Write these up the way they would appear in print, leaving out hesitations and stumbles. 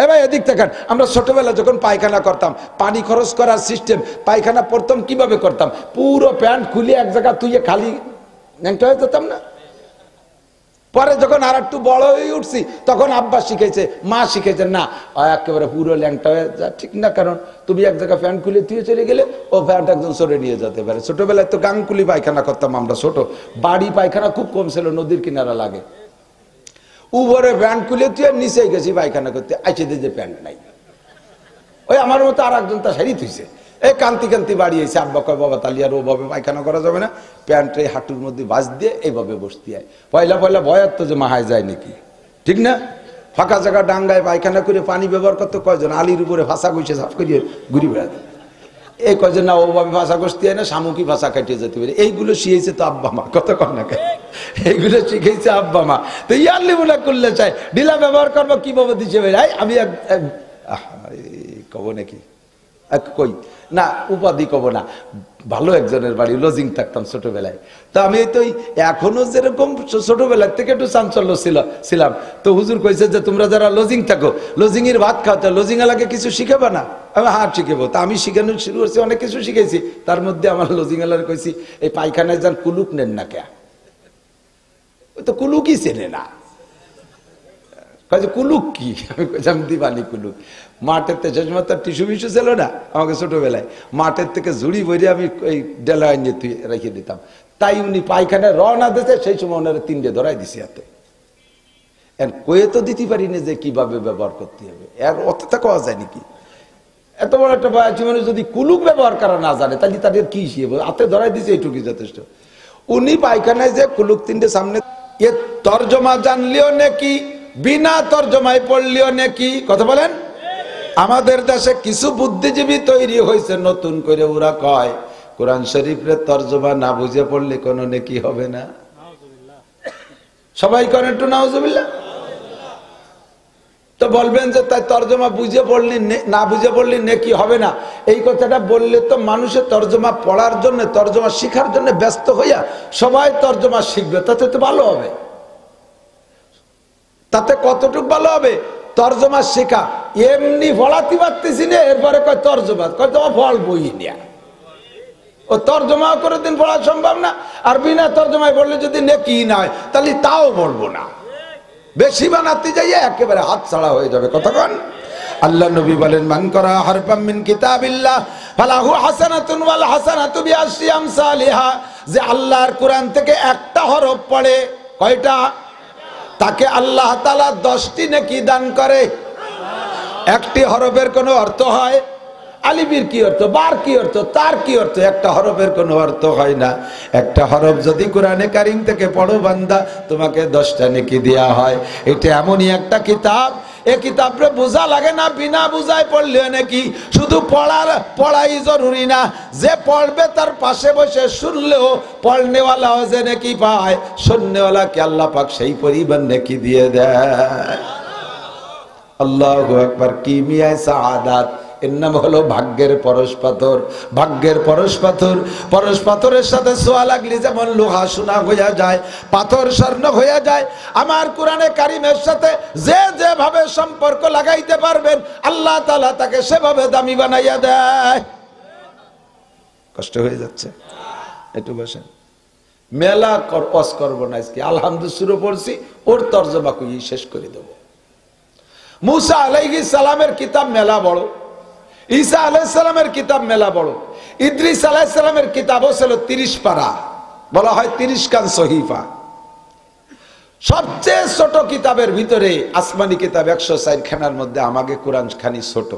এ ভাই এদিক থাকেন, আমরা ছোটবেলা যখন পায়খানা করতাম, পানি খরচ করার সিস্টেম, পায়খানা প্রথম কিভাবে করতাম? পুরো প্যান্ট খুলে এক জায়গা তুইয়ে খালি ন্যাংটা হয়ে যেতাম না? পরে যখন আর একটু বড় হয়ে উঠছি তখন আব্বা শিখেছে, মা শিখেছে, না একেবারে পুরো ল্যাংটা হয়ে যা ঠিক না, কারণ তুমি এক জায়গায় প্যান্ট খুলে তুই চলে গেলে ও প্যান্ট একজন সরে নিয়ে যেতে পারে। ছোটবেলায় তো গাঙ্গুলি পায়খানা করতাম আমরা, ছোট বাড়ি পায়খানা খুব কম ছিল, নদীর কিনারা লাগে, উপরে প্যান্ট খুলে তুই নিচে গেছি পায়খানা করতে, আইসে যে প্যান্ট নাই, ওই আমার মতো আর একজন তা সারি থুইছে, এই কান্তি কান্তি বাড়ি এসে আব্বা কয় বাবা তাহলে আর ওভাবে পায়খানা করা যাবে না, প্যান্টে হাঁটুর মধ্যে বাজ দিয়ে এইভাবে বসতে হয়। পয়লা পয়লা ভয়ার তো যে মাহায় যায় নাকি, ঠিক না? ফাঁকা জায়গা ডাঙ্গায় পায়খানা করে পানি ব্যবহার করতে কয়জন, আলির উপরে ভাষা গুছে সাফ করিয়ে ঘুরি বেড়াতে, এই কয়জন না ওভাবে ভাষা কষতে হয় না, শামুকি ভাষা কাটিয়ে যেতে পারে। এইগুলো শিখেছে তো আব্বা মা, কত কর না, এইগুলো শিখেছে আব্বা মা। তো ইয়ারলি মনে করলে চাই ঢিলা ব্যবহার করবো কিভাবে দিচ্ছে ভাই, আমি কব নাকি কই না, উপাধি কব না, ভালো একজনের বাড়ি লজিং থাকতাম ছোটবেলায়। তো আমি তো এখনো যেরকম ছোটবেলার থেকে একটু চাঞ্চল্য ছিলাম, তো হুজুর কইছে যে তোমরা যারা লজিং থাকো, লজিং এর ভাত খাও, লজিং এলাকে কিছু শিখাবে না? আমি হ্যাঁ শিখাবো। তা আমি শিখানো শুরু করছি, অনেক কিছু শিখেছি। তার মধ্যে আমার লজিং এলার কইছি এই পায়খানায় যান কুলুক নেন না কে, ওই তো কুলুকই চেনে না, কুলুক কি? আমি কইলাম দিবানি কুলুক। মাঠের থেকে সে সময় তার টিস্যু মিশু ছিল না আমাকে ছোটবেলায়, মাঠের থেকে ঝুড়ি ভরে আমি ওই ডেলা নিয়ে রেখে দিতাম। তাই উনি পায়খানায় রওনা দিতে, সেই সময় ওনারা 3টে ধরাই দিছি হাতে। কয়ে তো দিতে পারি না যে কিভাবে ব্যবহার করতে হবে, এর অতটা কোয়া যায় নাকি? এত বড় একটা বয়সী মানুষ যদি কুলুক ব্যবহার করা না জানে তাহলে তাদের কি শিখবে? হাতে ধরাই দিছে, এইটুকুই যথেষ্ট। উনি পায়খানায় যে কুলুক 3টে সামনে, এ তর্জমা জানলেও নাকি, বিনা তর্জমায় পড়লেও নাকি, কথা বলেন? আমাদের দেশে কিছু বুদ্ধিজীবী তৈরি হয়েছে নতুন করে, ওরা কয় কোরআন শরীফের তর্জমা না বুঝে পড়লে কোনো নেকি হবে না। সবাই করেন একটু নাউজুবিল্লাহ। তো বলবেন যে তাই তর্জমা বুঝে পড়লি, না বুঝে পড়লি নেকি হবে না, এই কথাটা বললে তো মানুষের তর্জমা পড়ার জন্য, তর্জমা শিখার জন্য ব্যস্ত হইয়া সবাই তর্জমা শিখবে, তাতে তো ভালো হবে। তাতে কতটুকু ভালো হবে? তর্জমা শেখা এমনি ফলাতে পারতেছি না, এরপরে কয় তর্জমা, কয় তোমার ফল বই নিয়া, ও তর্জমা করে দিন পড়া সম্ভব না। আর বিনা তর্জমায় বললে যদি নেকি না হয় তাহলে তাও বলবো না, বেশি বানাতে যাইয়ে একেবারে হাত ছাড়া হয়ে যাবে। কতক্ষণ আল্লাহ নবী বলেন মান করা হারফাম মিন কিতাবিল্লাহ ফালাহু হাসানাতুন ওয়াল হাসানাতু বিআশরি আমসালিহা, যে আল্লাহর কোরআন থেকে একটা হরফ পড়ে, কয়টা? তাকে আল্লাহ তাআলা 10টি নেকি দান করে। একটি হরফের কোনো অর্থ হয়? আলিফের কি অর্থ, বার কি অর্থ, তার কি অর্থ? একটা হরফের কোনো অর্থ হয় না। একটা হরফ যদি কোরআনে কারিম থেকে পড়ো বান্দা, তোমাকে 10টা নেকি দেয়া হয়। এটা এমনই একটা কিতাব, এই কিতাবরে বোঝা লাগে না, বিনা বুঝায় পড়লেও নাকি। শুধু পড়াই জরুরি না, যে পড়বে তার পাশে বসে শুনলেও পড়নেওয়ালাও যে নেকি পায়, শুননেওয়ালাকে আল্লাহ পাক সেই পরিমাণ নেকি দিয়ে দেয়। আল্লাহু আকবার। কি মিয়া সাআদাত, এর নাম হলো ভাগ্যের পরশ পাথর। ভাগ্যের পরশ পাথর, পরশ পাথরের সাথে ছোঁয়া লাগলে যেমন লোহা সোনা হইয়া যায়, পাথর স্বর্ণ হইয়া যায়, আমার কোরআনে কারিমের সাথে যে যেভাবে সম্পর্ক লাগাইতে পারবেন আল্লাহ তাআলা তাকে সেভাবে দামি বানাইয়া দেয়। কষ্ট হয়ে যাচ্ছে? একটু বসেন। মেলা ওয়াজ করবো না আজকে, আলহামদুলিল্লাহ পড়ছি, ওর তরজমা কই শেষ করে দেব। মুসা আলাইহিস সালামের কিতাব মেলা বড়, ঈসা আলাইহিস সালামের কিতাব মেলা বড়, ইদ্রিস আলাইহিস সালামের কিতাবও ছিল 30 পারা, বলা হয় 30 খান সহিফা। সবচেয়ে ছোট কিতাবের ভিতরে আসমানি কিতাব 104 খানার মধ্যে আমাকে কোরআন খানি ছোট।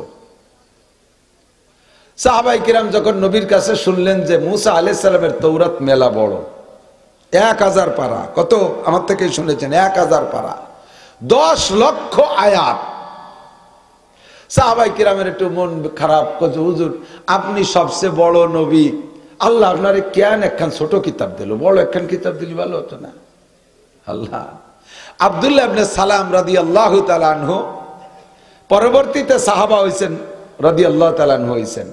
সাহাবাই কিরাম যখন নবীর কাছে শুনলেন যে মুসা আলাইহিস সালামের তৌরাত মেলা বড়, 1000 পারা, কত আমার থেকে শুনেছেন, 1000 পারা, 10 লক্ষ আয়াত। সাহাবাই কিরামের একটু মন খারাপ, কত হুজুর আপনি সবচেয়ে বড় নবী, আল্লাহ আপনারে কেন একখান ছোট কিতাব দিল, বড় একখান কিতাব দিলে ভালো হতো না? আল্লাহ। আব্দুল্লাহ ইবনে সালাম রাদিয়াল্লাহু তাআলা আনহু পরবর্তীতে সাহাবা হইছেন, রাদিয়াল্লাহু তাআলা আনহু হইছেন।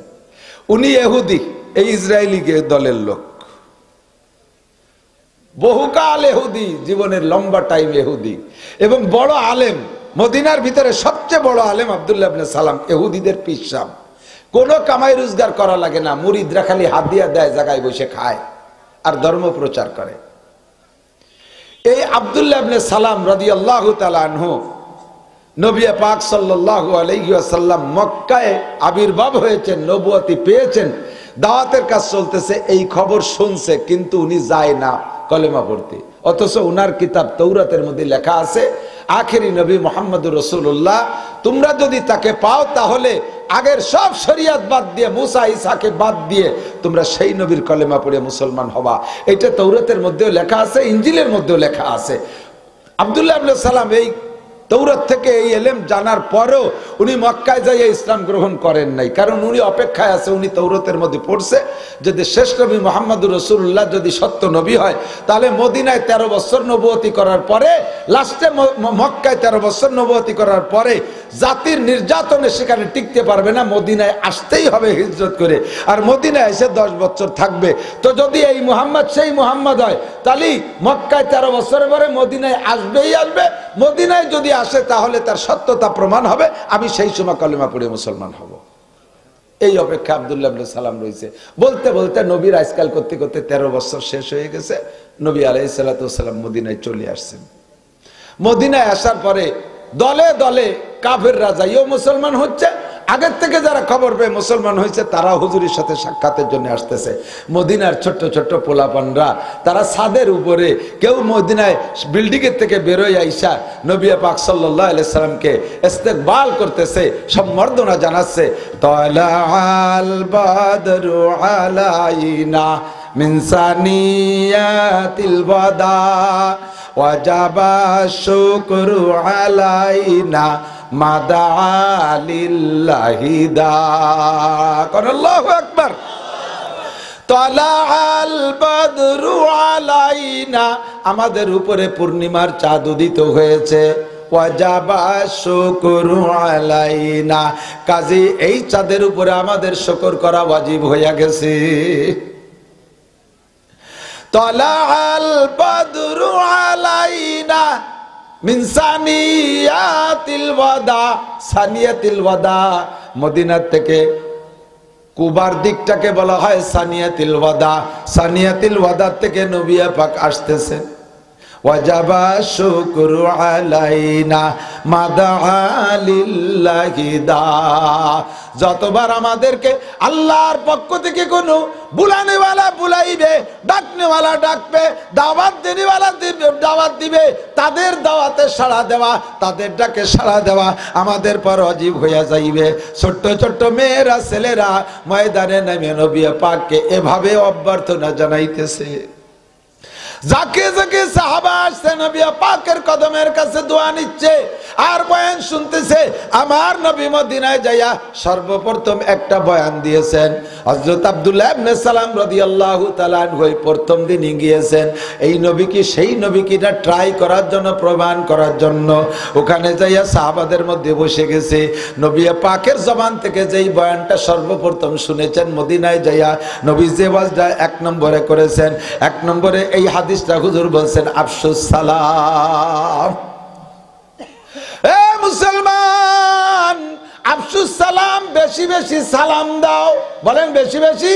উনি ইহুদি, এই ইসরায়েলি দলের লোক, বহুকাল ইহুদি, জীবনের লম্বা টাইম ইহুদি, এবং বড় আলেম, মদিনার ভিতরে সবচেয়ে বড় আলেম আব্দুল্লাহ ইবনে সালাম, ইহুদিদের পীর সাহেব। কোনো কামাই রোজগার করা লাগে না, মুরিদরা খালি হাদিয়া দেয়, জায়গায় বসে খায় আর ধর্ম প্রচার করে। এই আব্দুল্লাহ ইবনে সালাম রাদিয়াল্লাহু তাআলা আনহু নবী পাক সাল্লাল্লাহু আলাইহি ওয়াসাল্লাম মক্কায় আবির্ভাব হয়েছেন, নবুয়তি পেয়েছেন, দাওয়াতের কাজ চলতেছে, এই খবর শুনছে, কিন্তু উনি যায় না কলেমা পড়তে। অথচ উনার কিতাব তৌরাতের মধ্যে লেখা আছে, আখেরি নবী মুহাম্মদুর রাসূলুল্লাহ, তোমরা যদি তাকে পাও তাহলে আগের সব শরিয়াত বাদ দিয়ে, মুসা ঈসাকে বাদ দিয়ে তোমরা সেই নবীর কলেমা পড়ে মুসলমান হবা। এটা তৌরাতের মধ্যেও লেখা আছে, ইনজিলের মধ্যেও লেখা আছে। আব্দুল্লাহ ইবনে সালাম এই তৌরাত থেকে এই ইলম জানার পরেও উনি মক্কায় যাইয়া ইসলাম গ্রহণ করেন নাই, কারণ উনি অপেক্ষায় আছে। উনি তৌরাতের মধ্যে পড়ছে যদি শেষ নবী মুহাম্মদুর রাসূলুল্লাহ যদি সত্য নবী হয়, তাহলে মদিনায় 13 বছর নবুয়তি করার পরে, লাস্টে মক্কায় 13 বছর নবুয়তি করার পরে জাতির নির্যাতনে সেখানে টিকতে পারবে না, মদিনায় আসতেই হবে হিজরত করে, আর মদিনায় এসে 10 বছর থাকবে। তো যদি এই মুহাম্মদ সেই মুহাম্মদ হয়, তাহলে মক্কায় 13 বছরের পরে মদিনায় আসবেই আসবে। মদিনায় যদি আসে তাহলে তার সত্যতা প্রমাণ হবে, আমি সেই সময় কলেমা পড়ে মুসলমান হব। এই অপেক্ষা আব্দুল্লাহ ইবনে সালাম রয়েছে। বলতে বলতে নবীর আজকাল করতে করতে 13 বছর শেষ হয়ে গেছে। নবী আলাইহিস সালাতু ওয়াস সালাম মদিনায় চলে আসছেন। মদিনায় আসার পরে দলে দলে কাফেররা যাইও মুসলমান হচ্ছে। আগের থেকে যারা খবর পেয়ে মুসলমান হয়েছে তারা হুজুরের সাথে সাক্ষাতের জন্য আসতেছে। মদিনার ছোট্ট ছোট্ট পোলাপানরা তারা ছাদের উপরে, কেউ মদিনায় বিল্ডিং এর থেকে বেরোয় আইসা নবী পাক সাল্লাল্লাহু আলাইহি সাল্লামকে ইস্তেকবাল করতেছে, সম্বর্ধনা জানাচ্ছে। তালাল বাদরু আলাইনা মিন সানিয়াতিল ওয়াদা ওয়াজাবা শুকরু আলাইনা মাদা লিল্লাহি দা। আল্লাহু আকবার। তালাল বাদরু আলাইনা, আমাদের উপরে পূর্ণিমার চাঁদ উদিত হয়েছে। ওয়াজাবা শুকরু আলাইনা, কাজী এই চাঁদের উপরে আমাদের শুকর করা ওয়াজিব হয়ে গেছে। তালাল বাদরু আলাইনা মিন সানিয়াতিল ওয়াদা। সানিয়াতিল ওয়াদা মদিনা থেকে কুবার দিকটাকে বলা হয় সানিয়াতিল ওয়াদা। সানিয়াতিল ওয়াদা থেকে নবী পাক আসতেছেন। ওয়াজাবা শুকরু আলাইনা মাদা লিল্লাহি দা। যতবার আমাদেরকে আল্লাহর পক্ষ থেকে কোনো বুলানেওয়ালা বুলাইবে, ডাকনেওয়ালা ডাকবে, দাওয়াত দেনেওয়ালা দাওয়াত দিবে, তাদের দাওয়াতে সাড়া দেওয়া, তাদের ডাকে সাড়া দেওয়া আমাদের পর ওয়াজিব হইয়া যাইবে। ছোট্ট ছোট্ট মেয়েরা ছেলেরা ময়দানে নেমে নবী পাককে এভাবে অভ্যর্থনা জানাইতেছে। যাকে যাকে সাহাবা আসছে নবী পাকের কদমের কাছে দোয়া নিচ্ছে আর বয়ান শুনতেছে। আমার নবী মদিনায় যাইয়া সর্বপ্রথম একটা বয়ান দিয়েছেন। হযরত আব্দুল্লাহ ইবনে সালাম রাদিয়াল্লাহু তাআলা আনহু প্রথম দিন গিয়েছেন এই নবী কি সেই নবী কিটা ট্রাই করার জন্য, প্রমাণ করার জন্য। ওখানে যাইয়া সাহাবাদের মধ্যে বসে গেছে। নবী পাকের জবান থেকে যেই বয়ানটা সর্বপ্রথম শুনেছেন মদিনায় যাইয়া, নবী যে ওয়াজটা 1 নম্বরে করেছেন, 1 নম্বরে এই হাদিসটা হুজুর বলছেন আফসুস সালাম। এ মুসলমান, আফসুস সালাম, বেশি বেশি সালাম দাও। বলেন বেশি বেশি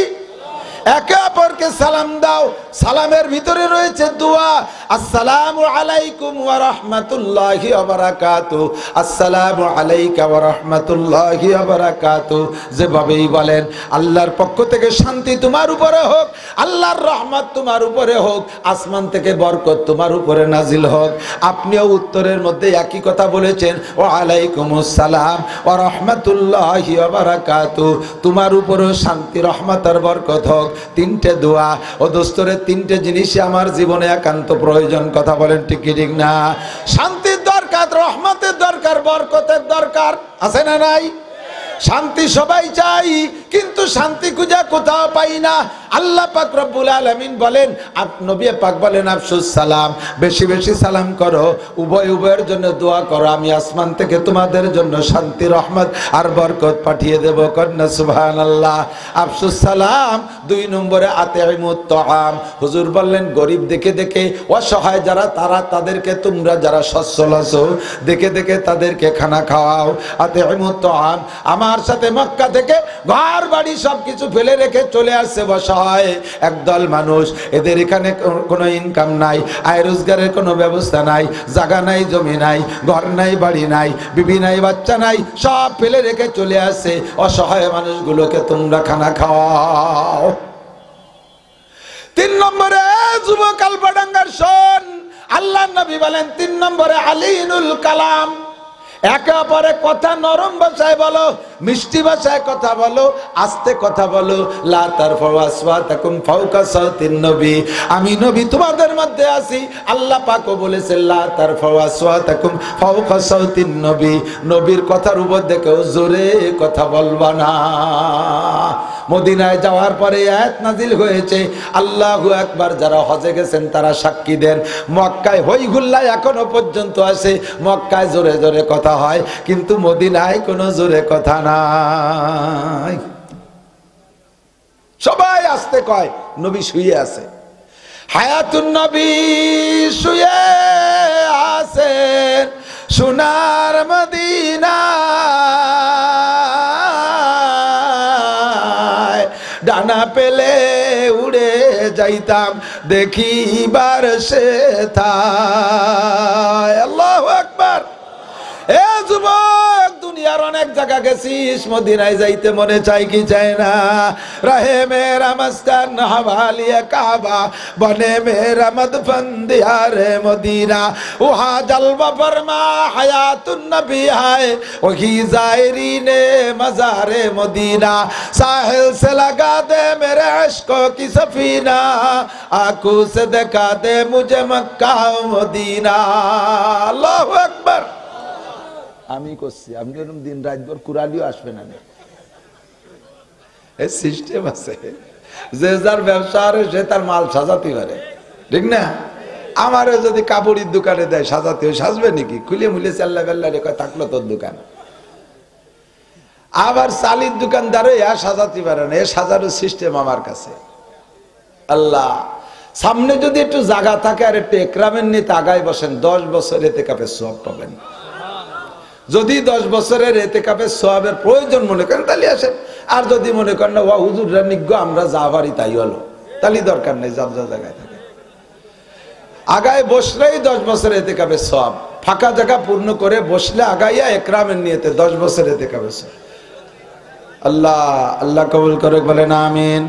একে অপরকে সালাম দাও। সালামের ভিতরে রয়েছে দোয়া। আসসালামু আলাইকুম ওয়া রাহমাতুল্লাহি ওয়া বারাকাতুহু, আসসালামু আলাইকা ওয়া রাহমাতুল্লাহি ওয়া বারাকাতুহু। যেভাবেই বলেন আল্লাহর পক্ষ থেকে শান্তি তোমার উপরে হোক, আল্লাহর রহমত তোমার উপরে হোক, আসমান থেকে বরকত তোমার উপরে নাজিল হোক। আপনিও উত্তরের মধ্যে একই কথা বলেছেন, ওয়া আলাইকুমুস সালাম ওয়া রাহমাতুল্লাহি ওয়া বারাকাতুহু, তোমার উপরেও শান্তি রহমত আর বরকত হোক। 3টে দোয়া ও দোস্তরে, 3টে জিনিসই আমার জীবনে একান্ত প্রয়োজন। কথা বলেন ঠিক কি ঠিক না? শান্তির দরকার, রহমতের দরকার, বরকতের দরকার, আছে না নাই? শান্তি সবাই চাই, কিন্তু শান্তি খুঁজে কোথাও পাই না। আল্লাহ পাক রব্বুল আলামিন বলেন, নবী পাক বলেন আফসুস সালাম, বেশি বেশি সালাম করো, উভয়ের জন্য দোয়া করো, আমি আসমান থেকে তোমাদের জন্য শান্তি, রহমত আর বরকত পাঠিয়ে দেব। কন্যা সুবহানাল্লাহ। আফসুস সালাম। 2 নম্বরে আতিমুত তাআম। হুজুর বললেন গরিব দেখে দেখে, অসহায় যারা তাদেরকে তোমরা যারা সচ্ছল আছো দেখে দেখে তাদেরকে খানা খাওয়াও। আতিমুত তাআম। আমার সাথে মক্কা থেকে ঘর বাড়ি সবকিছু ফেলে রেখে চলে আসছে অসহায় একদল মানুষ। এদের এখানে কোনো ইনকাম নাই, আয় রোজগারের কোনো ব্যবস্থা নাই, জায়গা নাই, জমি নাই, ঘর নাই, বাড়ি নাই, বিবি নাই, বাচ্চা নাই, সব ফেলে রেখে চলে আসছে। অসহায় মানুষগুলোকে তোমরা খানা খাওয়াও। 3 নম্বরে যুবক আলফাডাঙ্গার শোন, আল্লাহ নবী বলেন 3 নম্বরে আলিনুল কালাম। একে অপরে কথা নরম ভাষায় বলো, মিষ্টি ভাষায় কথা বলো, আস্তে কথা বলো। লা তারফাউ আসওয়াতাকুম ফাওকা সাওতিন নবী। আমি নবী তোমাদের মধ্যে আছি। আল্লাহ পাকও বলেছেন লা তারফাউ আসওয়াতাকুম ফাওকা সাওতিন নবী। নবীর কথার উপর দেখেও জোরে কথা বলবা না। মদিনায় যাওয়ার পরে আয়াত নাজিল হয়েছে, আল্লাহু আকবার। যারা হজে গেছেন তারা সাক্ষী দেন, মক্কায় হই হুল্লা এখনো পর্যন্ত আসে। মক্কায় জোরে জোরে কথা হয়, কিন্তু মদিনায় কোনো জোরে কথা নাই। সবাই আসতে কয়, নবী শুয়ে আছে। হায়াতুন নবী শুয়ে আছেন সোনার মদিনা, ডানা পেলে উড়ে যাইতাম দেখিবার সে থায়। আল্লাহু আকবার। এ যুবক, দুনিয়ার অনেক জায়গা গেছিস, মদিনায় যাইতে মনে চাই কি চায় না? রাহে মেরা মস্কান হাওয়ালিয়া কাবা, বনে মেরা মদফন দিয়ারে মদিনা, ওহা জলওয়া ফরমা হায়াতুন নবী হায়, ওহি জায়রিনে মজারে মদিনা, साहिल से लगा दे मेरे इश्क़ों की सफीना, आंखों से दिखा दे मुझे मक्का मदीना। अल्लाहु अकबर। আমি করছি, আপনি এরকম দিন রাত ভর কুরালিও আসবে না। এই সিস্টেম আছে, যে যার ব্যবসা আর সে তার মাল সাজাতে পারে, ঠিক না? আমারও যদি কাপড়ের দোকানে দেয় সাজাতে, সাজবে নাকি? খুলে মুলে চাল্লা বেল্লা রেখে থাকলো তোর দোকান। আবার চালির দোকানদারও ইয়া সাজাতে পারে না, এ সাজানোর সিস্টেম আমার কাছে। আল্লাহ, সামনে যদি একটু জায়গা থাকে আর একটু একরামের নিতে আগায় বসেন, 10 বছর এতেকাফের সওয়াব পাবেন। যদি 10 বছরের এতেকাফের সওয়াবের প্রয়োজন মনে করেন তাহলে আসেন, আর যদি মনে করেন না ওয়া হুজুররা নিজ্ঞ আমরা যা পারি তাই হলো, তাহলে দরকার নেই, যার যা জায়গায় থাকে। আগায় বসলেই 10 বছর এতেকাফের সওয়াব। ফাঁকা জায়গা পূর্ণ করে বসলে আগাইয়া একরামের নিয়তে 10 বছর এতেকাফের সওয়াব। আল্লাহ আল্লাহ কবুল করে, বলেন আমিন।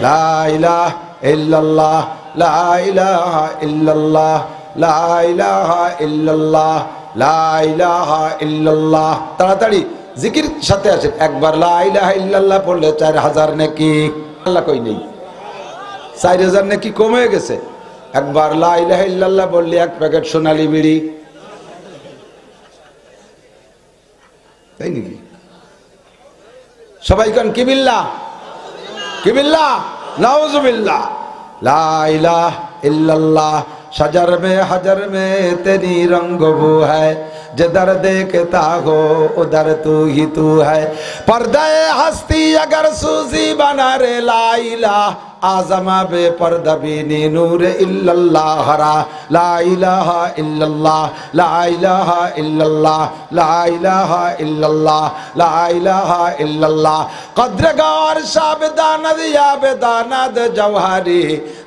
লা ইলাহা ইল্লাল্লাহ, লা ইলাহা ইল্লাল্লাহ, লা ইলাহা ইল্লাল্লাহ, লা ইলাহা ইল্লাল্লাহ। তাড়াতাড়ি জিকির সাথে আসেন। একবার লা ইলাহা ইল্লাল্লাহ পড়লে 4000 নেকি। আল্লাহ কই নেই, 4000 নেকি কমে গেছে। একবার লা ইলাহা ইল্লাল্লাহ বললে 1 প্যাকেট সোনালী বিড়ি, তাই নাকি? সবাই কোন কি বিল্লাহ, কি বিল্লাহ, নাউজুবিল্লাহ। লা ইলাহা ইল্লাল্লাহ, शजर में हजर में तेरी रंग वो है, जिधर देखता हो उधर तू ही तू है, पर्दे हस्ती अगर सूजी बना रे ला इलाहा आज़मा बे पर्दा बीनी नूर इल्लल्लाह हरा, ला इलाहा इल्लल्लाह, ला इलाहा इल्लल्लाह, ला इलाहा इल्लल्लाह, ला इलाहा इल्लल्लाह। कद्र गौर शाबदानद या बेदानद जौहरी,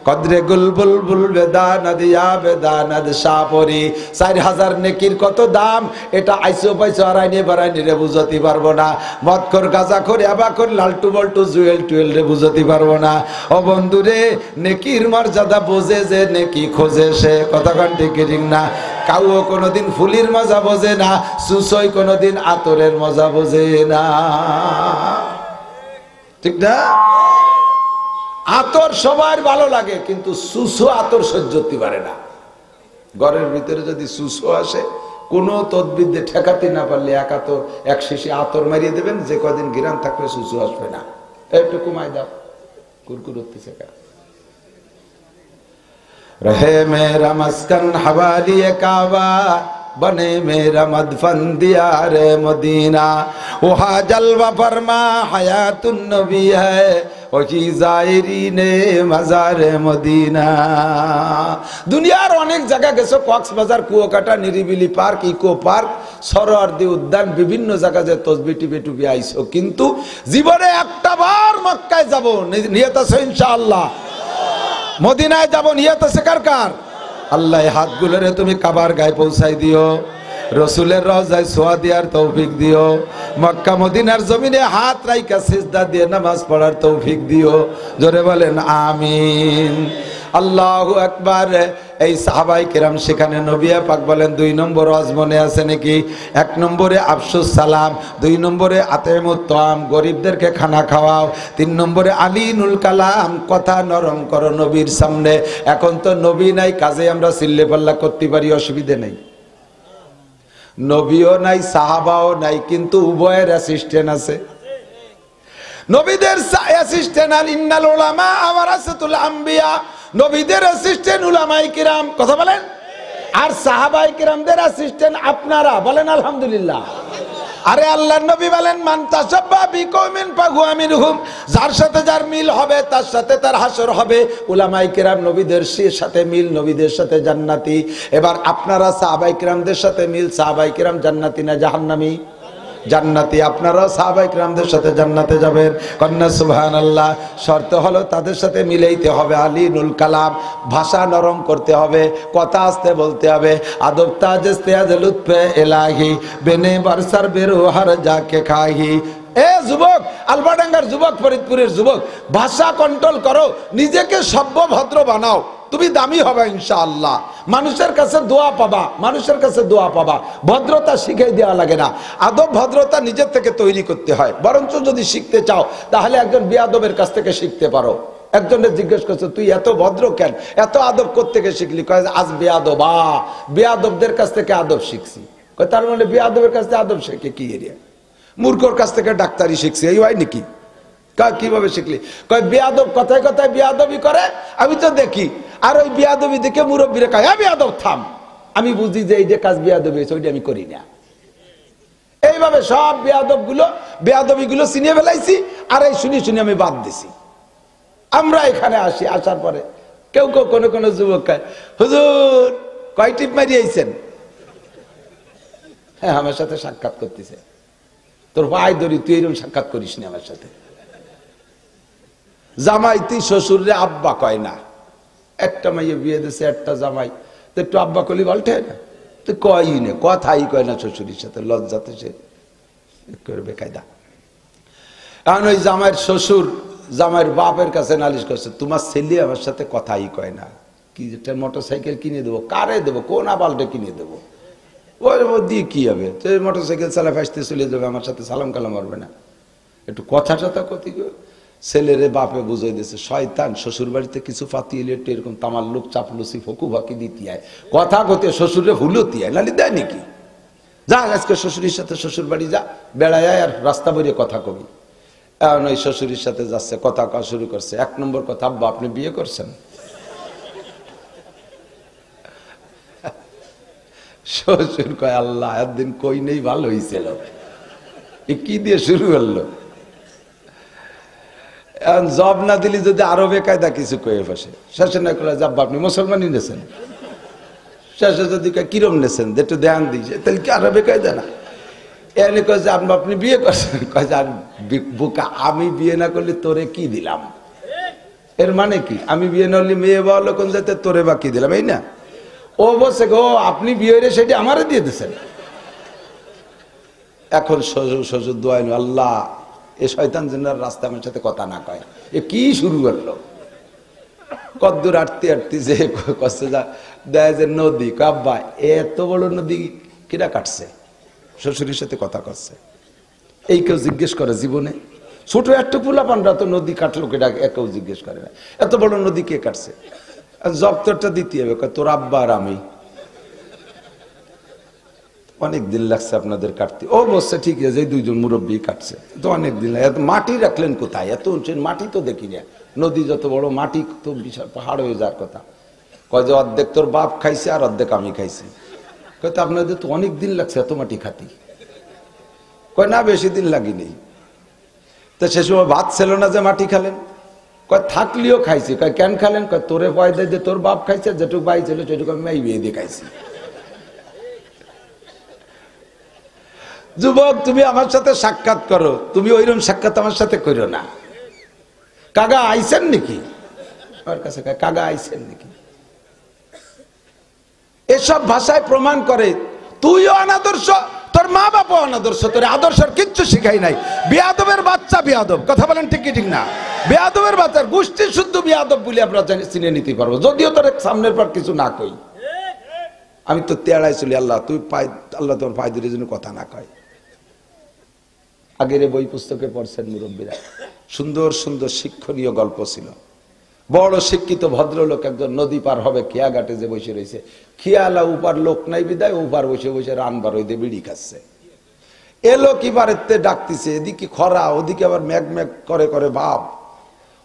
कद्रे गुल बुलबुल बेदानद या बेदानद शापरी। 4000 নেকির কত দাম, এটা আইসো পাইসো আর আইনে বাড়াইনি রে বুঝতে পারবো না। মদখোর গাঁজাখোর ইয়াবাখোর লালটু বল্টু জুয়েল টুয়েল রে বুঝতে পারবো না। ও বন্ধুরে, নেকির মর্যাদা বোঝে যে নেকি খোঁজে সে, কথা কান ঠিক না? কাউও কোনোদিন ফুলির মজা বোঝে না, সুসই কোনোদিন আতরের মজা বোঝে না, ঠিক না? আতর সবার ভালো লাগে, কিন্তু সুসো আতর সহ্য করতে পারে না। ঘরের ভিতরে যদি সুসো আসে, কোনো তদবিদ্যে ঠেকাতে না পারলে এক শিশি আতর মারিয়ে দেবেন, যে কদিন গিরান থাকবে সুসো আসবে না। একটু কমাই দাও, कुरकुर उठतेছে কেন? रहे मेरा मस्कन हवाली काबा बने मेरा मदफन दियार मदीना वहाँ जलवा फरमा हयातुन नबी है वही जायरीने मजार मदीना। दुनियार अनेक जगह गेছো কক্সবাজার কুয়াকাটা নিরিবিলি পার্ক ইকো পার্ক সরোয়ার্দী উদ্যান বিভিন্ন জায়গায় যে তসবিহ টিপে টুপি আইছো কিন্তু জীবনে একটা বার মক্কায় যাব নিয়ত আছে ইনশাআল্লাহ মদিনায় যাব নিয়ত আছে কার কার আল্লাহ হাতগুলোরে তুমি কাবার গায়ে পৌঁছাই দিও রসুলের রওজায় ছোঁয়া দেওয়ার তৌফিক দিও মক্কা মদিনার জমিনে হাত রাইখা সিজদা দিয়ে নামাজ পড়ার তৌফিক দিও জোরে বলেন আমিন আল্লাহু আকবার। এই সাহাবায়ে কেরাম সেখানে নবী পাক বলেন 2 নম্বর ওয়াজ মনে আছে নাকি? 1 নম্বরে আফসুস সালাম, 2 নম্বরে আতিমুত তাম গরিবদেরকে খানা খাওয়াও, 3 নম্বরে আলিনুল কালাম কথা নরম করো নবীর সামনে। এখন তো নবী নাই কাজে আমরা চিল্লে পাল্লা করতে পারি অসুবিধা নেই, নবীও নাই সাহাবাও নাই কিন্তু উভয়ের অ্যাসিস্ট্যান্ট আছে। নবীদের অ্যাসিস্ট্যান্ট আল ইন্নাল উলামা ওয়ারাসাতুল আম্বিয়া, নবীদের অ্যাসিস্ট্যান্ট উলামায়ে কিরাম কথা বলেন, আর সাহাবায়ে কিরামদের অ্যাসিস্ট্যান্ট আপনারা বলেন আলহামদুলিল্লাহ। আরে আল্লাহর নবী বলেন মান তাসাব্বা বিকওমিন ফাহুয়া মিনহুম, যার সাথে যার মিল হবে তার সাথে তার হাসর হবে। উলামায়ে কিরাম নবীদের সাথে মিল, নবীদের সাথে জান্নাতি। এবার আপনারা সাহাবায়ে কিরামদের সাথে মিল, সাহাবায়ে কিরাম জান্নাতি না জাহান্নামী? জান্নাতি। আপনারা সাহাবায়ে কিরামদের সাথে জান্নাতে যাবেন, কন্যা সুবহানাল্লাহ। শর্ত হলো তাদের সাথে মিলাইতে হবে আলিনুল কালাম, ভাষা নরম করতে হবে, কথা আস্তে বলতে হবে। আদব তাজ তেজ লুৎফে ইলাহি বেনে বরসার বেরো হর যাকে খাহি। এ যুবক, আলবাডাঙ্গার যুবক, ফরিদপুরের যুবক, ভাষা কন্ট্রোল করো, নিজেকে সভ্য ভদ্র বানাও, তুমি দামি হবে ইনশাআল্লাহ। মানুষের কাছে দোয়া পাবা, মানুষের কাছে দোয়া পাবা। ভদ্রতা শিখাই দেওয়া লাগে না, আদব ভদ্রতা নিজের থেকে তৈরি করতে হয়। বরঞ্চ যদি শিখতে চাও তাহলে একজন বেয়াদবের কাছ থেকে শিখতে পারো। একজনের জিজ্ঞেস করছে তুই এত ভদ্র কেন, এত আদব কোত্থেকে শিখলি? কয় আজ বেয়াদবা, বেয়াদবদের কাছ থেকে আদব শিখছি। কয় তার মানে বেয়াদবের কাছ থেকে আদব শিখে কি এরিয়া? মূর্খর কাছ থেকে ডাক্তারি শিখছি, এই হয় নাকি? কিভাবে শিখলি? কয় বেয়াদব কথায় কথায় বেয়াদবি করে, আমি তো দেখি। আর ওই বেয়াদবি দেখে মুরব্বীরা কয় হ্যাঁ বেয়াদব থাম, আমি বুঝি যে এই যে কাজ বেয়াদবি হয়েছে ওইটা আমি করি না। এইভাবে সব বেয়াদবি গুলো চিনিয়ে ফেলাইছি, আর এই শুনি শুনি আমি বাদ দিছি। আমরা এখানে আসি, আসার পরে কেউ কেউ কোনো কোনো যুবক কয় হুজুর কয় টিপ মারি আইছেন? হ্যাঁ আমার সাথে সাক্ষাৎ করতেছে। তোর ভাই ধরি, তুই এরকম সাক্ষাৎ করিস না আমার সাথে। জামাইতি শ্বশুরে আব্বা কয় না। একটা মাইয়ে বিয়ে দিছে, একটা জামাই, তো একটু আব্বা কলি বলতে না, তো কয়ই না, কথাই কয় না শ্বশুরের সাথে, লজ্জাতে সে করবে কায়দা। কারণ ওই জামাইয়ের শ্বশুর জামাইয়ের বাপের কাছে নালিশ করছে তোমার ছেলে আমার সাথে কথাই কয় না, কি একটা মোটরসাইকেল কিনে দেবো, কারে দেবো, কোন আবালটা কিনে দেবো, ওর দিয়ে কি হবে? তো মোটরসাইকেল চালা ফাঁসতে চলে যাবে, আমার সাথে সালাম কালাম মারবে না, একটু কথা টথা কতি। ছেলেরে বাপে বুঝাই দিয়েছে শয়তান, শ্বশুর বাড়িতে কিছু পাতি এলে একটু এরকম তামার লোক চাপলুসি ফকু ফাঁকি দিতে হয়, কথা কতে শ্বশুরে ভুলতি হয়, নালি দেয় নাকি? যা আজকে শ্বশুরের সাথে শ্বশুর বাড়ি যা, বেড়ায় আর রাস্তা বেরিয়ে কথা কবি। এখন ওই শ্বশুরের সাথে যাচ্ছে, কথা কওয়া শুরু করছে। 1 নম্বর কথা, আব্বা আপনি বিয়ে করছেন? শ্বশুর কয় আল্লাহ একদিন কই নেই, ভালো হয়েছিল, কি দিয়ে শুরু করলো? এখন জব না দিলি যদি আরো বেকায়দা কিছু কয়ে বসে। শেষে না করে আব্বা আপনি মুসলমানই নেছেন? শেষে যদি কিরম নেছেন একটু ধ্যান দিয়েছে, তাহলে কি আরো বেকায়দা না? এনে কয় যে আপনি বিয়ে করছেন, কয় যে বোকা আমি বিয়ে না করলে তোরে কি দিলাম? এর মানে কি? আমি বিয়ে না হলে মেয়ে বা লোক যাতে তোরে বা কি দিলাম, এই না? ও বলছে গো আপনি বিয়ে হয়ে সেটি আমারে দিয়ে দিচ্ছেন। এখন শ্বশুর দোয়াই আল্লাহ এ শয়তান যেন রাস্তা আমার সাথে কথা না কয়। এ কি শুরু করলো? কদ্দূর আটতে আটতে যে কষ্টে যা দেয় যে নদী, কাব্বা এত বড় নদী কিরা কাটছে, শ্বশুরের সাথে কথা করছে। এই কেউ জিজ্ঞেস করে জীবনে? ছোট একটা পোলাপানরা তো নদী কাটলো কেটা, কেউ জিজ্ঞেস করে না এত বড় নদী কে কাটছে। জব্দটা দিতে হবে, তোর আব্বা আর আমি। অনেক দিন লাগছে আপনাদের কাটতে। ও বলছে ঠিক আছে, এই 2জন মুরব্বী কাটছে, তো অনেক দিন লাগে। এত মাটি রাখলেন কোথায়? এত মাটি তো দেখি না, নদী যত বড়, মাটি তো বিশাল পাহাড় হয়ে যাওয়ার কথা। কয় যে অর্ধেক তোর বাপ খাইছে আর অর্ধেক আমি খাইছি। কয় তো আপনাদের তো অনেক দিন লাগছে এত মাটি খাতি। কয় না বেশি দিন লাগিনি। তো সে সময় ভাত ছিল না যে মাটি খালেন? কয় থাকলেও খাইছি। কয় কেন খালেন? কয় তোরে পয়দা দিয়ে তোর বাপ খাইছে, যেটুকু বাই ছিল সেটুকু আমি এই বিয়ে দিয়ে খাইছি। যুবক, তুমি আমার সাথে সাক্ষাৎ করো, তুমি ওইরকম সাক্ষাৎ আমার সাথে করো না। কাগা আইছেন নাকি? আমার কাছে কাগা আইছেন নাকি? এসব ভাষায় প্রমাণ করে তুইও অনাদর্শ, তোর মা বাবা অনাদর্শ, তোর আদর্শের কিচ্ছু শিখাই নাই। বেয়াদবের বাচ্চা বেয়াদব, কথা বলেন ঠিক কি ঠিক না? বেয়াদবের বাচ্চার গোষ্ঠী শুদ্ধ বেয়াদব বলে আমরা চিনে নিতে পারবো, যদিও তোর সামনের পর কিছু না কই। আমি তো তেড়াই চলি, আল্লাহ তুই পাই, আল্লাহ তোর পাই দুটোর জন্য কথা না কয়। আগের বই পুস্তকে পড়ছেন মুরব্বীরা, সুন্দর সুন্দর শিক্ষণীয় গল্প ছিল। বড় শিক্ষিত ভদ্রলোক একজন নদী পার হবে, খেয়া ঘাটে যে বসে রয়েছে, খেয়ালা উপার লোক নাই বিদায়, উপার বসে বসে রান বার হইতে বিড়ি খাচ্ছে। এলো কি বারেতে ডাকতেছে, এদিকে খরা ওদিকে আবার ম্যাগ ম্যাগ করে করে ভাব,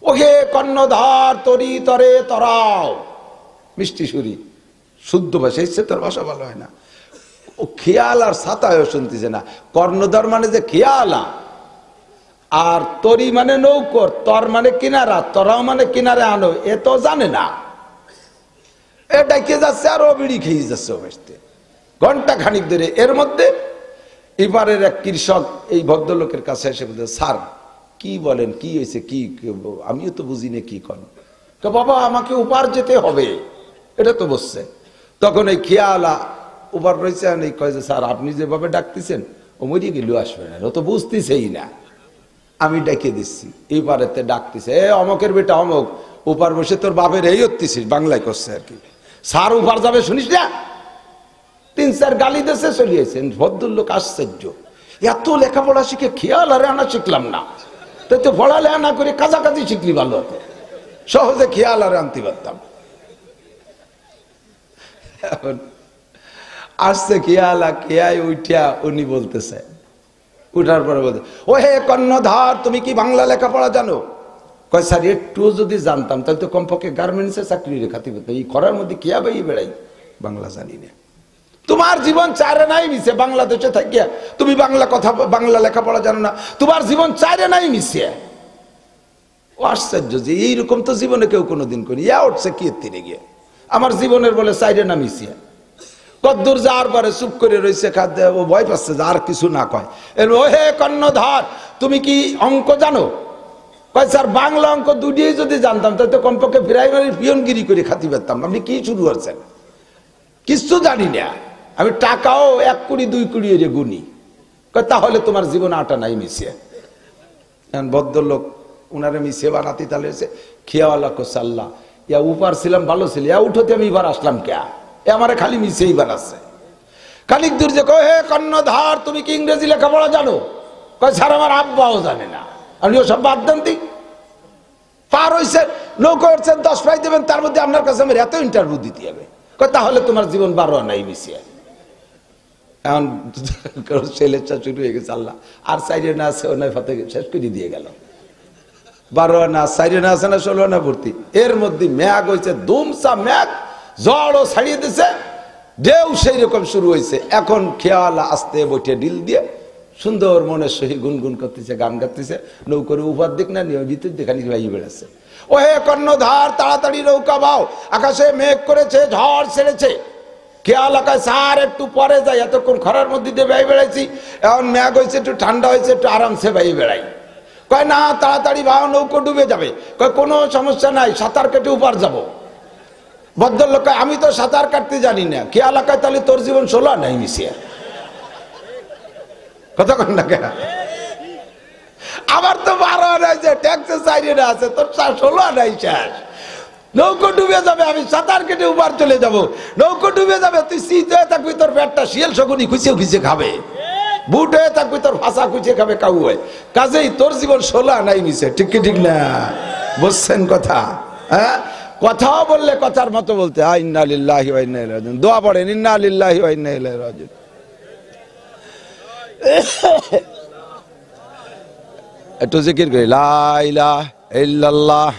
ওহে কর্ণধার তরি তরে তরাও, মিষ্টি সুরি শুদ্ধ ভাষা, ইচ্ছে তোর ভাষা ভালো হয় না। ও খেয়াল আর ছাতায়ও শুনতেছে না। কর্ণধার মানে যে খেয়ালা, আর তরি মানে নৌকর, তর মানে কিনারা, তরাও মানে কিনারে আনো, এ তো জানে না। এ ডাইকে যাচ্ছে আর ও বিড়ি খেয়ে যাচ্ছে বসতে ঘন্টা খানিক ধরে। এর মধ্যে এবারের এক কৃষক এই ভদ্রলোকের কাছে এসে বলছে, স্যার কি বলেন, কি হয়েছে, কি আমিও তো বুঝি না কি করেন। বাবা আমাকে উপার যেতে হবে, এটা তো বসছে। তখন এই খেয়ালা উপার রয়েছে, এই কয় যে স্যার আপনি যেভাবে ডাকতেছেন ও মরিয়ে গেলেও আসবে না, ও তো বুঝতেছেই না, আমি ডেকে দিচ্ছি। এইবারেতে ডাকতেছে, এ অমকের বেটা অমক, উপার বসে তোর বাপের এই হচ্ছিস, বাংলায় করছে আর কি। স্যার উপার যাবে শুনিস না? 3-4 গালি দেশে চলিয়েছেন। ভদ্রলোক আশ্চর্য, এত লেখাপড়া শিখে খেয়াল আর আনা শিখলাম না, তাই তো পড়ালেখা না করে কাছাকাছি শিখলি ভালো হতো, সহজে খেয়াল আর আনতে পারতাম। এখন আসছে খেয়ালা, খেয়াই উঠিয়া উনি বলতেছে, উঠার পরে বলতে, ও হে কর্ণধার তুমি কি বাংলা লেখাপড়া জানো? কয় স্যার একটু যদি জানতাম তাহলে তো কমপক্ষে গার্মেন্টসে চাকরি রেখাতে পেত, এই খরার মধ্যে কিয়া বাইয়ে বেড়াই, বাংলা জানি না। তোমার জীবন চারে নাই মিশে, বাংলাদেশে থাকিয়া তুমি বাংলা কথা বাংলা লেখাপড়া জানো না, তোমার জীবন চারে নাই মিশে। ও আশ্চর্য যে এইরকম তো জীবনে কেউ কোনোদিন করি, ইয়া উঠছে কি তীরে গিয়ে আমার জীবনের বলে চাইরে না মিশিয়া। কদ্দুর যাওয়ার পরে চুপ করে রয়েছে, খাদ্য ও ভয় পাচ্ছে যে আর কিছু না কয়। ও হে কর্ণধার তুমি কি অঙ্ক জানো? কয় স্যার বাংলা অঙ্ক দুটিই যদি জানতাম তাহলে তো কমপক্ষে প্রাইমারি পিয়নগিরি করে খাতি পারতাম। আপনি কি শুরু করছেন? কিছু জানি না, আমি টাকাও 1 কোটি 2 কোটি এর গুনি। কয় তাহলে তোমার জীবন আটা নাই মিশিয়ে। ভদ্রলোক উনারে মিশিয়ে বানাতে তাহলে খেয়াওয়ালা কোসাল্লা, ইয়া উপার ছিলাম ভালো ছিল, ইয়া উঠোতে আমি এবার আসলাম কে, আমারে খালি মিশিয়েই বানাচ্ছে। খানিক দূর যে কয় হে কর্ণধার তুমি কি ইংরেজি লেখাপড়া জানো? কয় স্যার আমার আব্বাও জানে না। আপনি ওসব বাদ দেন দি, পার হয়েছেন নৌকা উঠছেন 10 পাই দেবেন, তার মধ্যে আপনার কাছে আমার এত ইন্টারভিউ দিতে হবে। কয় তাহলে তোমার জীবন 12 আনাই মিশিয়ে। এখন ছেলেটা শুরু হয়ে গেছে, আল্লাহ আর 4 আনা আছে ও নয় ফাতে শেষ করে দিয়ে গেল। 12 আনা 4 আনা আছে না 16 আনা ভর্তি। এর মধ্যে ম্যাগ হয়েছে, দুমসা ম্যাগ, জড়ও ছাড়িয়ে দিছে, ঢেউ সেই রকম শুরু হয়েছে। এখন খেয়ালা আস্তে বইটে ডিল দিয়ে সুন্দর মনের সহি গুনগুন করতেছে, গান গাইতেছে। নৌকার উপর দিক না নিয়ে ভিতর দিয়ে খালি ভাই বেড়াচ্ছে। ও হে কর্ণধার তাড়াতাড়ি নৌকা বাও, আকাশে মেঘ করেছে, ঝড় ছেড়েছে। খেয়ালা কয় স্যার একটু পরে যাই, এতক্ষণ খরার মধ্যে দিয়ে ভাই বেড়াইছি, এখন মেঘ হয়েছে, একটু ঠান্ডা হয়েছে, একটু আরামসে ভাই বেড়াই। কয় না তাড়াতাড়ি ভাও, নৌকো ডুবে যাবে। কয় কোনো সমস্যা নাই, সাঁতার কেটে উপার যাবো। ভদ্রলোক কয় আমি তো সাঁতার কাটতে জানি না। খেয়ালা কয় তাহলে তোর জীবন 16 আনাই মিশিয়ে। কথা কন না কেন? আবার তো 12 আনাই যে ট্যাক্সে 4 আনা আছে, তোর 16 আনাই শেষ। নৌকো ডুবে যাবে, আমি সাঁতার কেটে উপার চলে যাব। নৌকো ডুবে যাবে, তুই শীত হয়ে থাকবি, তোর পেটটা শিয়াল শকুনি খুঁচিয়ে খুঁচিয়ে খাবে। বুট হয়ে থাকবি, তোর ফাঁসা খুঁচিয়ে খাবে কাউ হয়। কাজেই তোর জীবন 16 আনাই মিশে। ঠিক কি ঠিক না? বুঝছেন কথা? হ্যাঁ, কথাও বললে কথার মতো বলতে হয়। ইন্না লিল্লাহি ওয়া ইন্না ইলাইহি রাজিউন। দোয়া পড়েন, ইন্না লিল্লাহি ওয়া ইন্না ইলাইহি রাজিউন। একটু জিকির করি, লা ইলাহা ইল্লাল্লাহ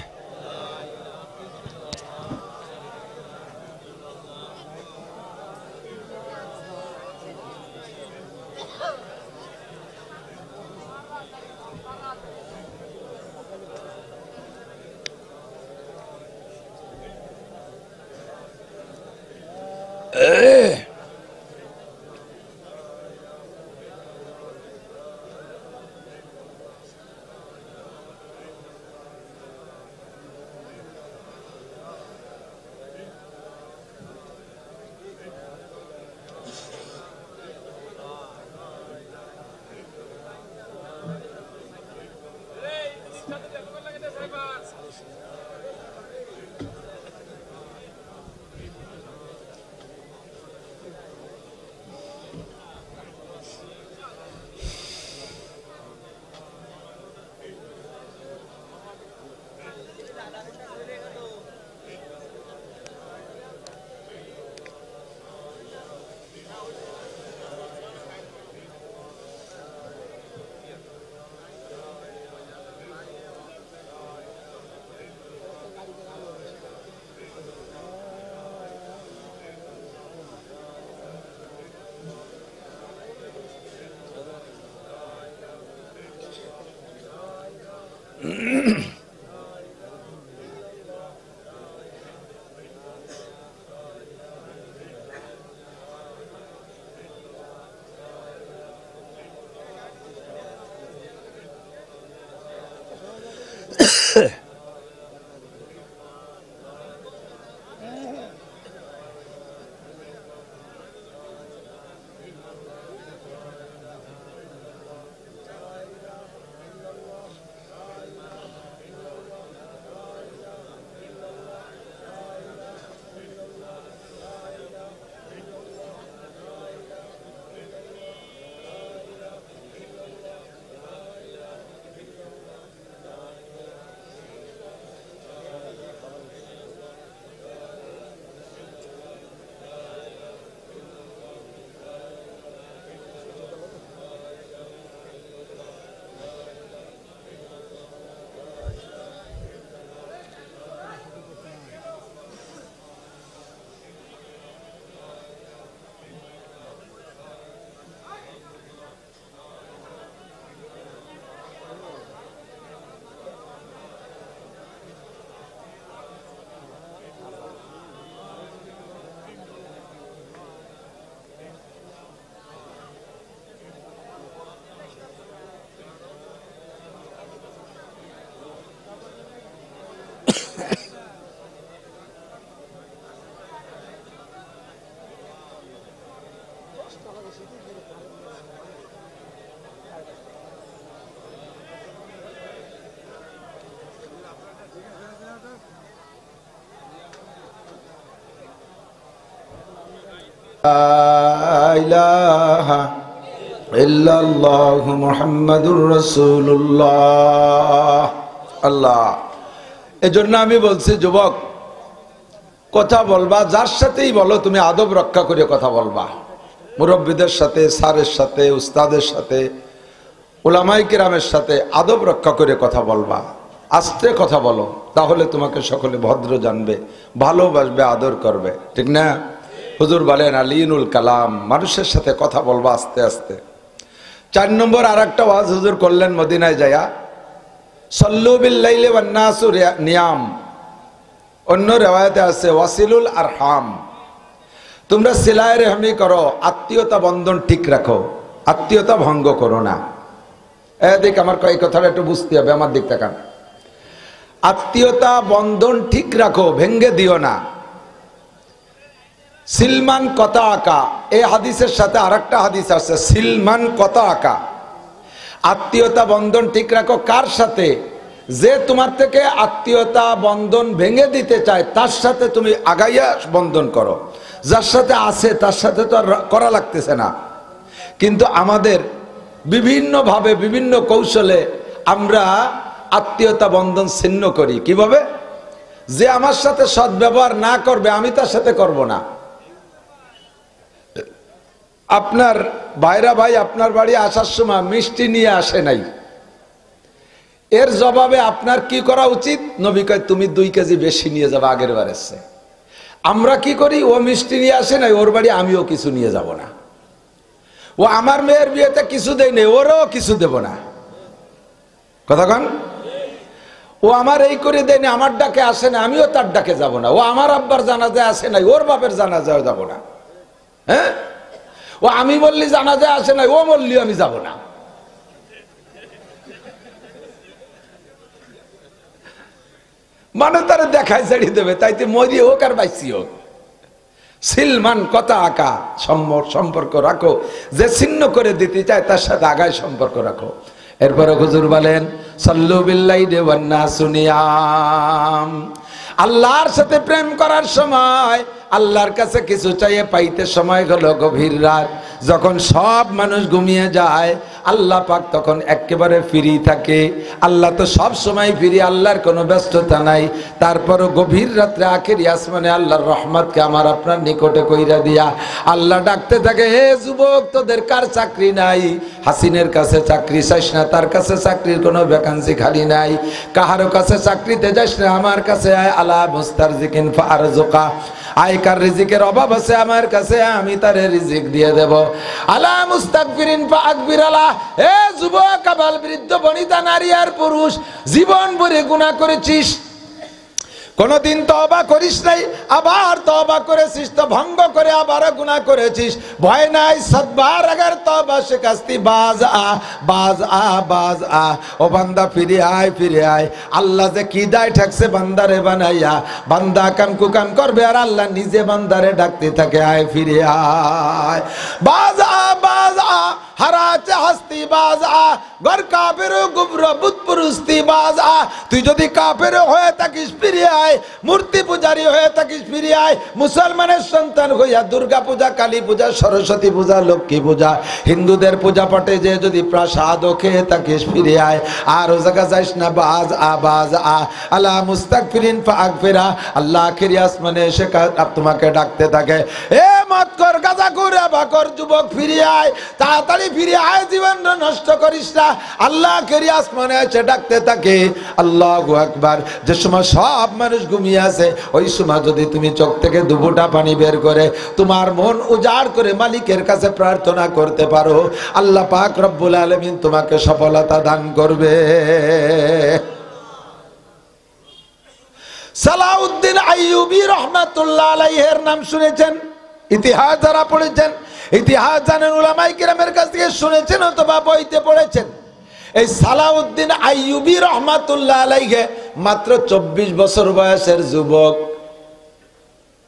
ইলাহা ইল্লাল্লাহু মুহাম্মাদুর রাসূলুল্লাহ। আল্লাহ, এজন্য আমি বলছি যুবক, কথা বলবা যার সাথেই বলো, তুমি আদব রক্ষা করে কথা বলবা। মুরব্বীদের সাথে, স্যারের সাথে, উস্তাদের সাথে, উলামায়ে কিরামের সাথে আদব রক্ষা করে কথা বলবা। আস্তে কথা বলো, তাহলে তোমাকে সকলে ভদ্র জানবে, ভালোবাসবে, আদর করবে। ঠিক না? হুজুর বলেন আলীনুল কালাম, মানুষের সাথে কথা বলবা আস্তে আস্তে। 4 নম্বর আর একটা ওয়াজ হুজুর করলেন মদিনায় যায়া, সল্লু বিল লাইলি ওয়ান নাসু নিয়াম। অন্য রিওয়ায়াতে আছে ওয়াসিলুল আরহাম, তোমরা সিলায়ে রহমি করো, আত্মীয়তা বন্ধন ঠিক রাখো, আত্মীয়তা ভঙ্গ করো না। এদিকে আমার এই কথাটা একটু বুঝতে হবে, আমার দিক তাকান। আত্মীয়তা বন্ধন ঠিক রাখো, ভেঙ্গে দিও না। সিলমান কথা আঁকা, এই হাদিসের সাথে আরেকটা হাদিস আছে, সিলমান কথা আঁকা। আত্মীয়তা বন্ধন ঠিক রাখো কার সাথে? যে তোমার থেকে আত্মীয়তা বন্ধন ভেঙে দিতে চায় তার সাথে তুমি আগাইয়া বন্ধন করো। যার সাথে আছে তার সাথে তো আর করা লাগতেছে না। কিন্তু আমাদের বিভিন্নভাবে বিভিন্ন কৌশলে আমরা আত্মীয়তা বন্ধন ছিন্ন করি। কিভাবে? যে আমার সাথে সদ্ব্যবহার না করবে আমি তার সাথে করব না। আপনার ভাইরা ভাই আপনার বাড়ি আসার সময় মিষ্টি নিয়ে আসে নাই, এর জবাবে আপনার কি করা উচিত? নবী কয় তুমি 2 কেজি বেশি নিয়ে যাবে আগের বারের চেয়ে। আমরা কি করি? ও মিষ্টি নিয়ে আসে নাই, ওর বাড়ি আমিও কিছু নিয়ে যাব না। ও আমার মেয়ের বিয়েতে কিছু দেয় নাই, ওরও কিছু দেব না। কথা কন? ও আমার এই করে দেয় না, আমার ডাকে আসে না, আমিও তার ডাকে যাব না। ও আমার আব্বার জানাজায় আসে নাই, ওর বাপের জানাজায় যাব না। হ্যাঁ, ও আমি বললি জানাজায় আসে না, ও বললি আমি যাব না। মানে তারা দেখায় ছাড়িয়ে দেবে, তাইতে মরি হোক আর বাইসি হোক। সিলমান কথা আঁকা সম্পর্ক রাখো, যে ছিন্ন করে দিতে চায় তার সাথে আগায় সম্পর্ক রাখো। এরপরে হুজুর বলেন সাল্লু বিল্লাইলি ওয়ান নাসু নিয়াম, আল্লাহর সাথে প্রেম করার সময়, আল্লাহর কাছে কিছু চাইয়ে পাইতে সময় হলো গভীর রাত, যখন সব মানুষ ঘুমিয়ে যায় আল্লাহ পাক তখন একেবারে ফ্রি থাকে। আল্লাহ তো সব সময় ফ্রি, আল্লাহর কোনো ব্যস্ততা নাই। তারপরও গভীর রাত্রে আখেরি আসমানে আল্লাহর রহমতকে আমার আপনার নিকটে কইরা দিয়া আল্লাহ ডাকতে থাকে, হে যুবক তোদের কার চাকরি নাই? হাসিনের কাছে চাকরি চাইস না, তার কাছে চাকরির কোনো ভ্যাকান্সি খালি নাই। কাহারো কাছে চাকরিতে যাস না, আমার কাছে আয়। আলা মুস্তারজিকিন ফারজুকা, আয়কার রিজিকের অভাব আছে আমার কাছে, আমি তারে রিজিক দিয়ে দেব। আলা মুস্তাগফিরিন ফাগফিরালা, হে যুবক আবাল বৃদ্ধ বনিতা নারী আর পুরুষ, জীবন ভরে গুনাহ করেছিস, কোনদিন তওবা করিস নাই, আবার তওবা করেছিস তো ভঙ্গ করে আবার গুনাহ করেছিস, ভয় নাই। সাতবার আগার তওবা শিকাস্তি বাজ আ বাজ আ বাজ আ, ও বান্দা ফিরে আয় ফিরে আয়। আল্লাহ যে কি দায় ঠাকছে বান্দারে বানাইয়া, বান্দা কাম কুকাম করবে আর আল্লাহ নিজে বান্দারে ডাকতে থাকে, আয় ফিরে আয়। বাজ আ বাজ আ, হারাচে হাস্তি বাজ আ, গর কাফের গুবর বুত পুরুস্তি বাজ আ। তুই যদি কাফের হয়ে থাকিস ফিরে আয়, মূর্তি পূজারী হয়ে থাকিস ফিরে আয়, মুসলমানের সন্তান হইয়া দুর্গা পূজা, কালী পূজা, সরস্বতী পূজা, লক্ষ্মী পূজা, হিন্দুদের পূজা পাঠে যে যদি প্রসাদ খেয়ে থাকিস ফিরে আয়। আর ও জায়গা যাইস না, বাজ আ বাজ আ। আল্লাহ মুস্তাগফিরিন ফাগফিরা, আল্লাহ আখিরি আসমানে এসে তোমাকে ডাকতে থাকে, এ মত কর গাজা করে বাকর যুবক ফিরে আয়, তাড়াতাড়ি ফিরে আয়, জীবন নষ্ট করিস না। আল্লাহ আখিরি আসমানে এসে ডাকতে থাকে। আল্লাহু আকবার। যে সময় সব মানুষ ঘুমিয়ে আছে, ওই সময় যদি তুমি চোখ থেকে দুফোঁটা পানি বের করে তোমার মন উজাড় করে মালিকের কাছে প্রার্থনা করতে পারো, আল্লাহ পাক রব্বুল আলামিন তোমাকে সফলতা দান করবে। সালাউদ্দিন আইয়ুবী রাহমাতুল্লাহ আলাইহির নাম শুনেছেন? ইতিহাস যারা পড়েছেন, ইতিহাস জানেন, উলামায়ে কিরামের কাছ থেকে শুনেছেন অথবা বইতে পড়েছেন। এই সালাউদ্দিন আইয়ুবী রাহমাতুল্লাহ আলাইহি মাত্র 24 বছর বয়সের যুবক,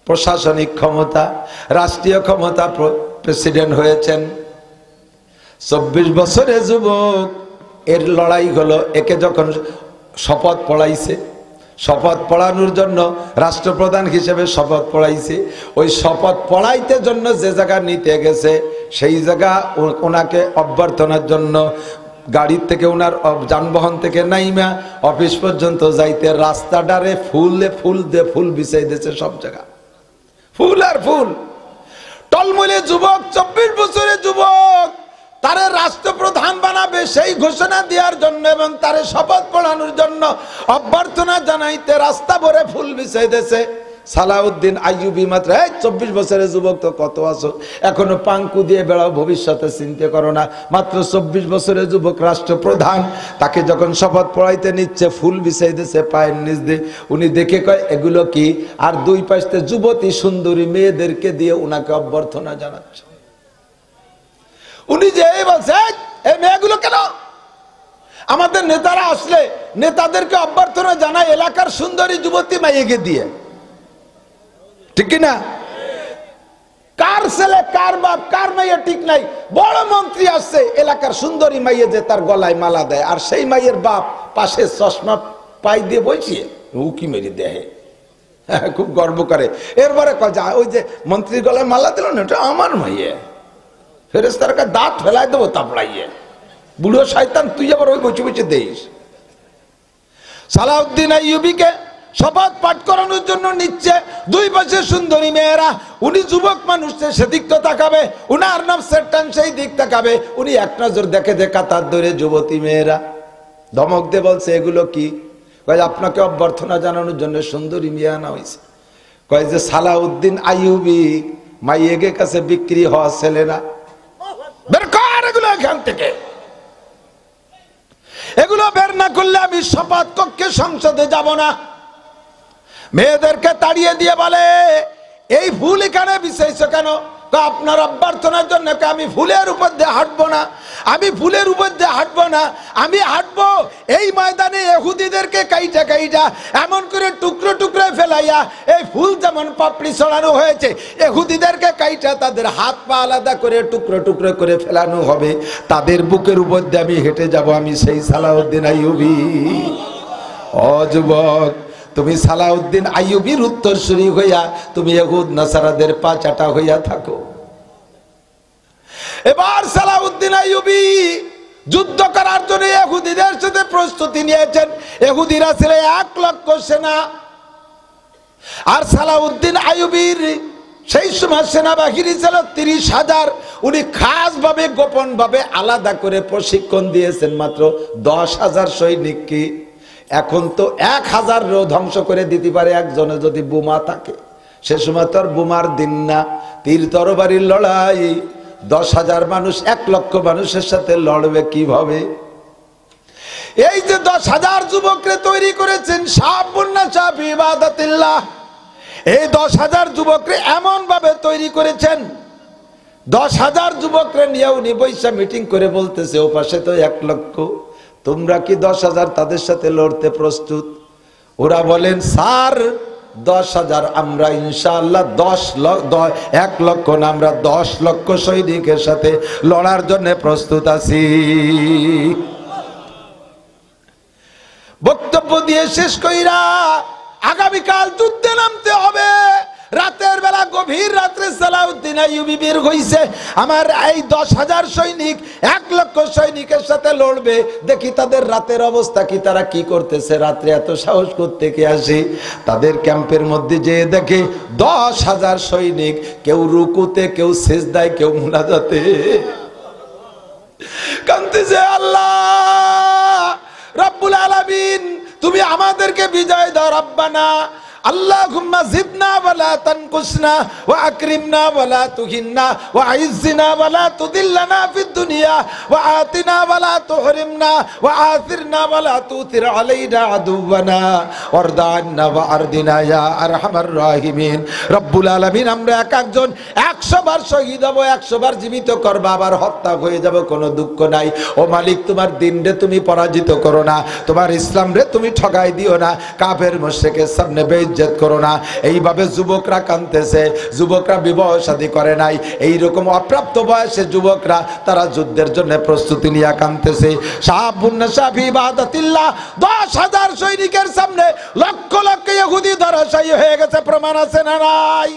প্রশাসনিক ক্ষমতা, রাষ্ট্রীয় ক্ষমতা, প্রেসিডেন্ট হয়েছেন। 24 বছরের যুবক, এর লড়াই হলো, একে যখন শপথ পড়াইছে, শপথ পড়ানোর জন্য রাষ্ট্রপ্রধান হিসেবে শপথ পড়াইছে, ওই শপথ পড়াইতে জন্য যে জায়গা নিতে গেছে সেই জায়গা ওনাকে অভ্যর্থনার জন্য গাড়ির থেকে, ওনার যানবাহন থেকে নাইমা অফিস পর্যন্ত যাইতে রাস্তাটারে ফুল বিছাই দিয়েছে, সব জায়গা ফুল আর ফুল। টলমলে যুবক, 24 বছরের যুবক, তারে রাষ্ট্রপ্রধান বানাবে সেই ঘোষণা দেওয়ার জন্য এবং তারে শপথ পড়ানোর জন্য অভ্যর্থনা জানাইতে রাস্তা ভরে ফুল বিছাই দিয়েছে। সালাউদ্দিন আইয়ুবী মাত্র 24 বছরের যুবক, তো কত আছো, এখনো পাঙ্কু দিয়ে বেড়াও, ভবিষ্যতে চিন্তা করো না। মাত্র 24 বছরের যুবক, রাষ্ট্রপ্রধান, তাকে যখন শপথ পড়াইতে নিচ্ছে ফুল বিছাই দিয়েছে পায়ের নিচ দিয়ে। উনি দেখে কয় এগুলো কি? আর দুই পাশে যুবতী সুন্দরী মেয়েদেরকে দিয়ে উনাকে অভ্যর্থনা জানাচ্ছে। উনি যে বলছে এই মেয়েগুলো কেন? আমাদের নেতারা আসলে নেতাদেরকে অভ্যর্থনা জানায় এলাকার সুন্দরী যুবতী মাইয়েকে দিয়ে, ঠিক কিনা? কার ছেলে, কার বাপ, কার মাইয়া ঠিক নাই। বড় মন্ত্রী আসছে, এলাকার সুন্দরী মাইয়ে যে তার গলায় মালা দেয়, আর সেই মাইয়ের বাপ পাশে চশমা পাই দিয়ে বসিয়ে উকি মেরে দেয়, খুব গর্ব করে। এরপরে ওই যে মন্ত্রীর গলায় মালা দিল না, এটা আমার মাইয়ে, ফেরেশতারা দাঁত ফেলাই দেবো তাপড়াইয়ে, বুড়ো শয়তান তুই আবার ওই বসে বসে দেইস। সালাউদ্দিন আইয়ুবীকে শপথ পাঠ করানোর জন্য নিচ্ছে, দুই পাশে সুন্দরী মেয়েরা। উনি যুবক মানুষ, সেদিক তো তাকাবে, উনার নাম সেটান সেই দিক তাকাবে। উনি এক নজর দেখে যে কাতার ধরে যুবতী মেয়েরা, ধমক দিয়ে বলছে এগুলো কি? কয় আপনাকে অভ্যর্থনা জানানোর জন্য সুন্দরী মেয়ে আনা হয়েছে। কয় যে সালাউদ্দিন আইয়ুবী মাইয়ের কাছে বিক্রি হওয়া ছেলেরা, বের কর এগুলো এখান থেকে। এগুলো বের না করলে আমি শপথ কক্ষে সংসদে যাব না। মেয়েদেরকে তাড়িয়ে দিয়ে বলে এই ফুল এখানে বিছাইছো কেন? আপনার অভ্যর্থনার জন্য আমি ফুলের উপর দিয়ে হাঁটবো না, আমি ফুলের উপর দিয়ে হাঁটবো না, আমি হাঁটবো এই ময়দানে ইহুদিদেরকে কাইটা কাইটা এমন করে টুকরো টুকরো ফেলাইয়া, এই ফুল যেমন পাপড়ি ছড়ানো হয়েছে ইহুদিদেরকে কাইটা তাদের হাত পা আলাদা করে টুকরো টুকরো করে ফেলানো হবে, তাদের বুকের উপর দিয়ে আমি হেঁটে যাব, আমি সেই সালাউদ্দিন আইয়ুবী। ও যুবক, তুমি সালাউদ্দিন আইয়ুবীর উত্তরসূরি হইয়া তুমি ইহুদ নাসারাদের পা চাটা হইয়া থাকো। এবার সালাউদ্দিন আইয়ুবী যুদ্ধ করার জন্য ইহুদিদের সাথে প্রস্তুতি নিয়েছেন। ইহুদিরা ছিল 1 লক্ষ সেনা, আর সালাউদ্দিন আইয়ুবীর সেই সময় সেনাবাহিনী ছিল 30,000। উনি খাস ভাবে গোপন ভাবে আলাদা করে প্রশিক্ষণ দিয়েছেন মাত্র 10,000 সৈনিককে। এখন তো 1,000 ধ্বংস করে দিতে পারে একজনে যদি বোমা থাকে, সে সময় তো আর বোমার দিন না, তীর তরবারির লড়াই। 10,000 মানুষ 1 লক্ষ মানুষের সাথে লড়বে কিভাবে? এই যে 10,000 যুবকরে তৈরি করেছেন শাবুন্নাসা ফি ইবাদাতিল্লাহ, এই 10,000 যুবকরে এমন ভাবে তৈরি করেছেন, 10,000 যুবকরে নিয়ে উনি বৈশা মিটিং করে বলতেছে ও পাশে তো 1 লক্ষ, তোমরা কি 10,000 তাদের সাথে লড়তে প্রস্তুত? ওরা বলেন স্যার 10,000 আমরা ইনশাআল্লাহ 1 লক্ষ না, আমরা 10 লক্ষ সৈনিকের সাথে লড়ার জন্য প্রস্তুত আছি। বক্তব্য দিয়ে শেষ কইরা আগামীকাল যুদ্ধে নামতে হবে। রাতের বেলা গভীর রাত্রে সালাউদ্দিন আইয়ুবী বের হইছে, আমার এই 10,000 সৈনিক 1 লক্ষ সৈনিকের সাথে লড়বে, দেখি তাদের রাতের অবস্থা কি, তারা কি করতেছে, রাত্রে এত সাহস করতে কে আসে। তাদের ক্যাম্পের মধ্যে যে দেখে 10,000 সৈনিক, কেউ রুকুতে, কেউ সিজদায়, কেউ মুনাজাতে কাঁদতেছে, আল্লাহ রব্বুল আলামিন তুমি আমাদেরকে বিজয় দাও রব্বানা। আল্লাহুম্মা জিদনা ওয়ালা তানকুসনা ওয়া আকরিমনা ওয়ালা তুহিন্না ওয়া আইজ্জিনা ওয়ালা তুদিল্লানা ফিদ দুনিয়া ওয়া আতিনা ওয়ালা তুহরিমনা ওয়া আথিরনা ওয়ালা তুতির আলাইনা আদুওয়ানা ওয়ারদানা ওয়া আরদিনা ইয়া আরহামার রাহিমিন। রব্বুল আলামিন আমরা এক একজন 100 বার শহীদ হব, 100 বার জীবিত করবা, আবার হত্যা হয়ে যাব, কোনো দুঃখ নাই। ও মালিক তোমার দিন রে তুমি পরাজিত করো না, তোমার ইসলাম রে তুমি ঠগাই দিও না, কাফের মুশরিকের সামনে ইজ্জত করো না। এইভাবে যুবকরা কাঁদতেছে, যুবকরা বিবাহ শাদী করে নাই, এইরকম অপ্রাপ্ত বয়সে যুবকরা তারা যুদ্ধের জন্য প্রস্তুতি নিয়ে কাঁদতেছে। শাবুন্নাসা ফি ইবাদাতিল্লাহ 10,000 সৈনিকের সামনে লক্ষ লক্ষ ইহুদি ধরাশায়ী হয়ে গেছে, প্রমাণ আছে না নাই?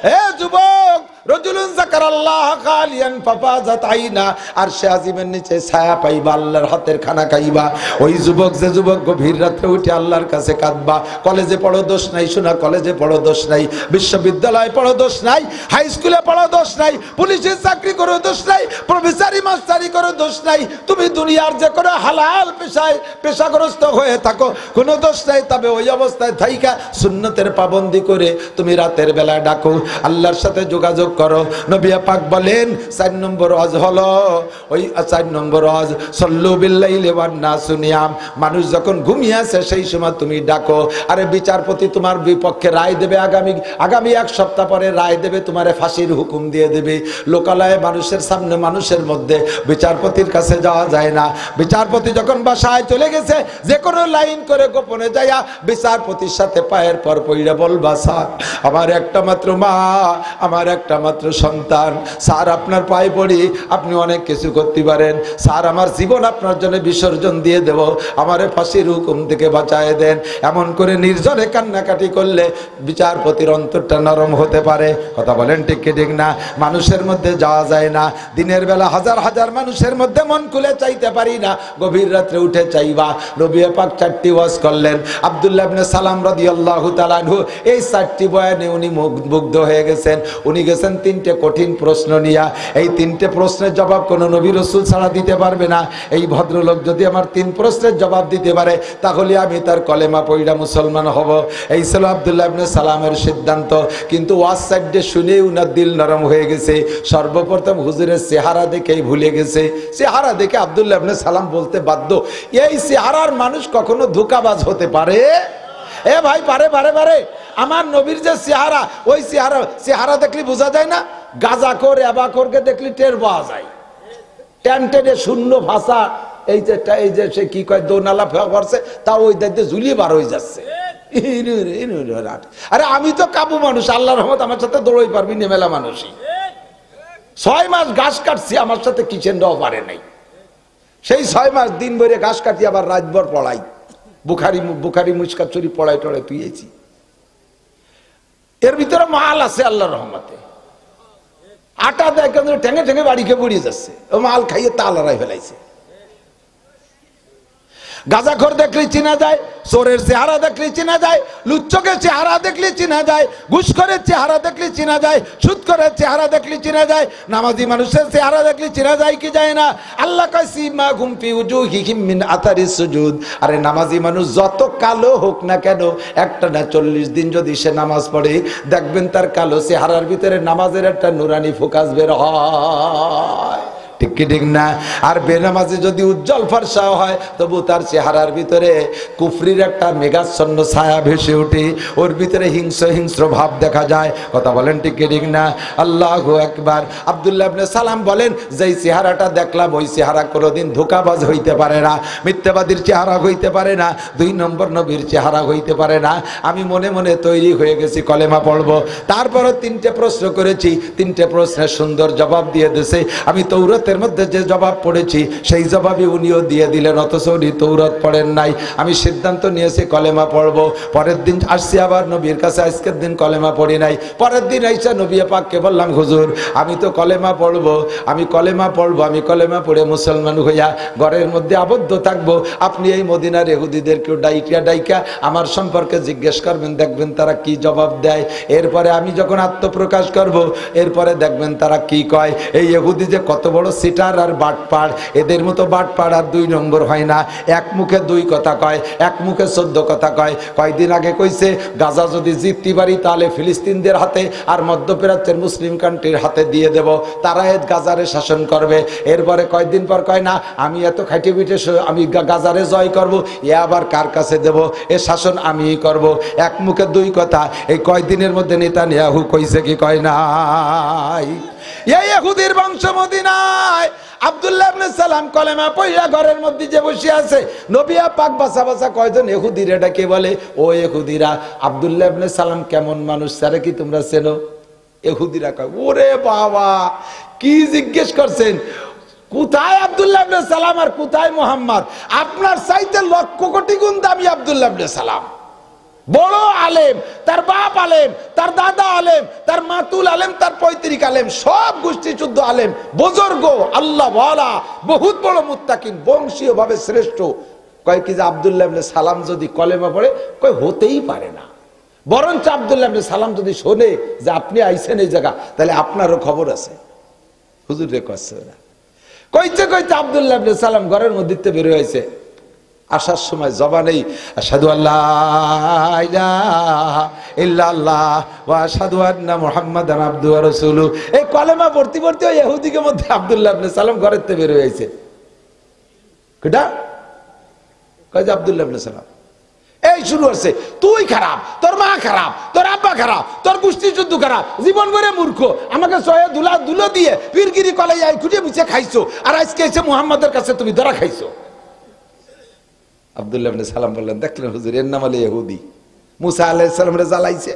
হে যুবক, রজুলুন যাকারাল্লাহ খালিয়ান ফাফাজাত আইনা, আর সে আজিমের নিচে ছায়া পাইবা, আল্লাহর হাতের খানা খাইবা। ওই যুবক, যে যুবক গভীর রাত্রে উঠে আল্লাহর কাছে কাঁদবা, কলেজে পড়ো দোষ নাই, শোনা কলেজে পড়ো দোষ নাই, বিশ্ববিদ্যালয়ে পড়ো দোষ নাই, হাই স্কুলে পড়ো দোষ নাই, পুলিশের চাকরি করো দোষ নাই, প্রফেসরি মাস্টারি করো দোষ নাই, তুমি দুনিয়ার যে কোনো হালাল পেশাগ্রস্ত হয়ে থাকো কোনো দোষ নাই। তবে ওই অবস্থায় থাইকা সুন্নতের পাবন্দি করে তুমি রাতের বেলা ডাকো, আল্লাহর সাথে যোগাযোগ করো। নবী পাক বলেন 4 নম্বর ওয়াজ হলো ওই 4 নম্বর ওয়াজ সল্লু বিল্লাইলি ওয়ান নাসু নিয়াম, মানুষ যখন ঘুমিয়ে আছে সেই সময় তুমি ডাকো। আরে বিচারপতি তোমার বিপক্ষে রায় দেবে, আগামী 1 সপ্তাহ পরে রায় দেবে, তোমারে ফাঁসির হুকুম দিয়ে দেবে। লোকালয়ে মানুষের সামনে মানুষের মধ্যে বিচারপতির কাছে যাওয়া যায় না। বিচারপতি যখন বাসায় চলে গেছে, যে কোনো লাইন করে গোপনে যাইয়া বিচারপতির সাথে পায়ের পর পইরা বলবা, স্যার আমার একটা মাত্র মা, আমার একটা মাত্র সন্তান, স্যার আপনার পায়ে পড়ি, আপনি অনেক কিছু করতে পারেন, স্যার আমার জীবন আপনার জন্য বিসর্জন দিয়ে দেব, আমারে ফাঁসির হুকুম থেকে বাঁচায় দেন। এমন করে নির্জনে কান্নাকাটি করলে বিচারপতির অন্তরটা নরম হতে পারে। কথা বলেন ঠিক কি ঠিক না? মানুষের মধ্যে যাওয়া যায় না, দিনের বেলা হাজার হাজার মানুষের মধ্যে মন খুলে চাইতে পারি না, গভীর রাত্রে উঠে চাইবা। নবী পাক 4টি ওয়াজ করলেন। আব্দুল্লাহ ইবনে সালাম রাদিয়াল্লাহু তাআলা আনহু এই 4টি বয়ানে উনি মুগ্ধ হয়ে গেছেন। উনি গেছেন 3টে কঠিন প্রশ্ন নিয়া। এই 3টে প্রশ্নের জবাব কোনো নবী রাসূল ছাড়া দিতে পারবে না। এই ভদ্রলোক যদি আমার 3 প্রশ্নের জবাব দিতে পারে, তাহলে আমি তার কলেমা পড়া মুসলমান হব। এই ছিল আব্দুল্লাহ ইবনে সালামের সিদ্ধান্ত। কিন্তু ওয়াজ সাইডে শুনে উনার দিল নরম হয়ে গেছে। সর্বপ্রথম হুজুরের চেহারা দেখেই ভুলে গেছে। চেহারা দেখে আব্দুল্লাহ ইবনে সালাম বলতে বাধ্য, এই চেহারার মানুষ কখনো ধোঁকাবাজ হতে পারে? এ ভাই পারে পারে পারে, আমার নবীর যে চেহারা, ওই চেহারা দেখলে বোঝা যায় না গাঁজাখোর এবাখোরকে দেখলি টের পাওয়া যায়। টেনে শূন্য ভাষা, এই যে সে কি কয় দোনালা করছে, তা ওই দেখতে ঝুলিয়ে বার হয়ে যাচ্ছে। আরে আমি তো কাবু মানুষ, আল্লাহর রহমত, আমার সাথে দৌড়ই পারবি নেমেলা মানুষই। 6 মাস ঘাস কাটছি, আমার সাথে কিচেনটাও পারে নাই। সেই 6 মাস দিন ভরে ঘাস কাটি, আবার রাতভর পড়াই, বুখারি মুশকাত শরীফ পড়াই টড়াই তুইয়েছি। এর ভিতরে মাল আছে আল্লাহর রহমতে। আটা দেয় কেন ঠেঙে ঠেঙে বাড়িকে পড়িয়ে যাচ্ছে, ও মাল খাইয়ে তালারাই ফেলাইছে। গাঁজাখোর দেখলে চিনা যায়, চোরের চেহারা দেখলে চিনা যায়, লুচ্চকের চেহারা দেখলে চিনা যায়, ঘুষখোরের চেহারা দেখলে চিনা যায়, সুদখোরের চেহারা দেখলে চিনা যায়, নামাজি মানুষের চেহারা দেখলে চিনা যায় কি যায় না? আল্লাহ কয় সীমাহুম ফি উজুহিহিম মিন আতারিস সুজুদ। আরে নামাজি মানুষ যত কালো হোক না কেন, একটা না 40 দিন যদি সে নামাজ পড়ে, দেখবেন তার কালো চেহারার ভিতরে নামাজের একটা নুরানি ফোকাস বের হয়। ঠিক কি ঠিক না? আর বেনামাজি যদি উজ্জ্বল ফর্সা হয়, তবু তার চেহারার ভিতরে কুফরির একটা মেঘাচ্ছন্ন ছায়া ভেসে ওঠে, ওর ভিতরে হিংস্র ভাব দেখা যায়। কথা বলেন ঠিক কি ঠিক না? আল্লাহু আকবার। আব্দুল্লাহ ইবনে সালাম বলেন, যেই চেহারাটা দেখলাম ওই চেহারা কোনোদিন ধোঁকাবাজ হইতে পারে না, মিথ্যাবাদীর চেহারা হইতে পারে না, 2 নম্বর নবীর চেহারা হইতে পারে না। আমি মনে মনে তৈরি হয়ে গেছি কলেমা পড়বো। তারপরও 3টে প্রশ্ন করেছি, 3টে প্রশ্নের সুন্দর জবাব দিয়ে দিয়েছে। আমি তৌরাতের মধ্যে যে জবাব পড়েছি সেই জবাবই উনিও দিয়ে দিলেন, অথচ উনি তৌরাত পড়েন নাই। আমি সিদ্ধান্ত নিয়েছি কলেমা পড়বো। পরের দিন আসছি আবার নবীর কাছে, আজকের দিন কলেমা পড়ি নাই। পরের দিন আইসা নবী পাককে বললাম, হুজুর আমি তো কলেমা পড়বো, আমি কলেমা পড়ে মুসলমান হইয়া ঘরের মধ্যে আবদ্ধ থাকবো। আপনি এই মদিনার ইহুদিদের কেউ ডাইকা আমার সম্পর্কে জিজ্ঞেস করবেন, দেখবেন তারা কি জবাব দেয়। এরপরে আমি যখন আত্মপ্রকাশ করব, এরপরে দেখবেন তারা কি কয়। এই ইহুদি যে কত বড় সিটার আর বাটপাড়, এদের মতো বাটপাড় আর 2 নম্বর হয় না। এক মুখে 2 কথা কয়, এক মুখে 14 কথা কয়। কয়দিন আগে কইছে গাজা যদি জিততে পারি তাহলে ফিলিস্তিনদের হাতে আর মধ্যপ্রাচ্যের মুসলিম কান্ট্রির হাতে দিয়ে দেব, তারা গাজারে শাসন করবে। এরপরে কয়দিন পর কয় না আমি এত খাইটে পিঠে আমি গাজারে জয় করব, এ আবার কার কাছে দেব, এ শাসন আমিই করব। এক মুখে 2 কথা। এই কয়দিনের মধ্যে নেতানিয়াহু কইছে কি কয় নাই? এই ইহুদির বংশ মদিনায় আব্দুল্লাহ ইবনে সালাম কলেমা পড়িয়া ঘরের মধ্যে যে বসে আছে, নবী পাক বাসা বাসা কয়জন ইহুদিরা ডাকে বলে, ও ইহুদিরা, আব্দুল্লাহ ইবনে সালাম কেমন মানুষ স্যারে কি তোমরা চেনো? ইহুদিরা কয়, ওরে বাবা, কি জিজ্ঞেস করছেন? কোথায় আব্দুল্লাহ ইবনে সালাম আর কোথায় মুহাম্মদ? আপনার চাইতে লক্ষ কোটি গুণ দামি আব্দুল্লাহ ইবনে সালাম। বড় আলেম, তার বাপ আলেম, তার দাদা আলেম, তার মাতুল আলেম, তার পৈতৃক আলেম, সব গোষ্ঠী যুদ্ধ আলেম, বুজুর্গ, আল্লাহ ওয়ালা, বহুত বড় মুত্তাকিন, বংশীয় ভাবে শ্রেষ্ঠ। কয় কি যে আব্দুল্লাহ ইবনে সালাম যদি কলেমা পড়ে, কয় হতেই পারে না। বরঞ্চ আব্দুল্লাহ ইবনে সালাম যদি শোনে যে আপনি আইছেন এই জায়গা, তাহলে আপনারও খবর আছে। হুজুর রে কইছে না, কইতে আব্দুল্লাহ ইবনে সালাম ঘরের মধ্যে বের হয়েছে। আসার সময় জবানেই আশহাদু আল্লাহ ইলাহা ইল্লাল্লাহ ওয়া আশহাদু আন্না মুহাম্মাদান আবদুহু ওয়া রাসূলুহু, এই কলেমা পড়তে পড়তে ওই ইহুদিকে মধ্যে আব্দুল্লাহ ইবনে সালাম ঘরের থেকে বের হয়েছে। কেডা? কয় যে আব্দুল্লাহ ইবনে সালাম। এই শুরু হচ্ছে, তুই খারাপ, তোর মা খারাপ, তোর আব্বা খারাপ, তোর গোষ্ঠী যুদ্ধ খারাপ, জীবন ভরে মূর্খ, আমাকে সয়ে ধুলো দিয়ে পীরগিরি কলাই খুঁজে মুছে খাইছো, আর আজকে এসে মুহাম্মাদের কাছে তুমি ধরা খাইছো। আব্দুল্লাহ ইবনে সালাম বললেন, দেখলেন হুজুর, এর নাম হলো ইহুদি। মুসা আলাইহিস সালামরে জ্বালাইছে,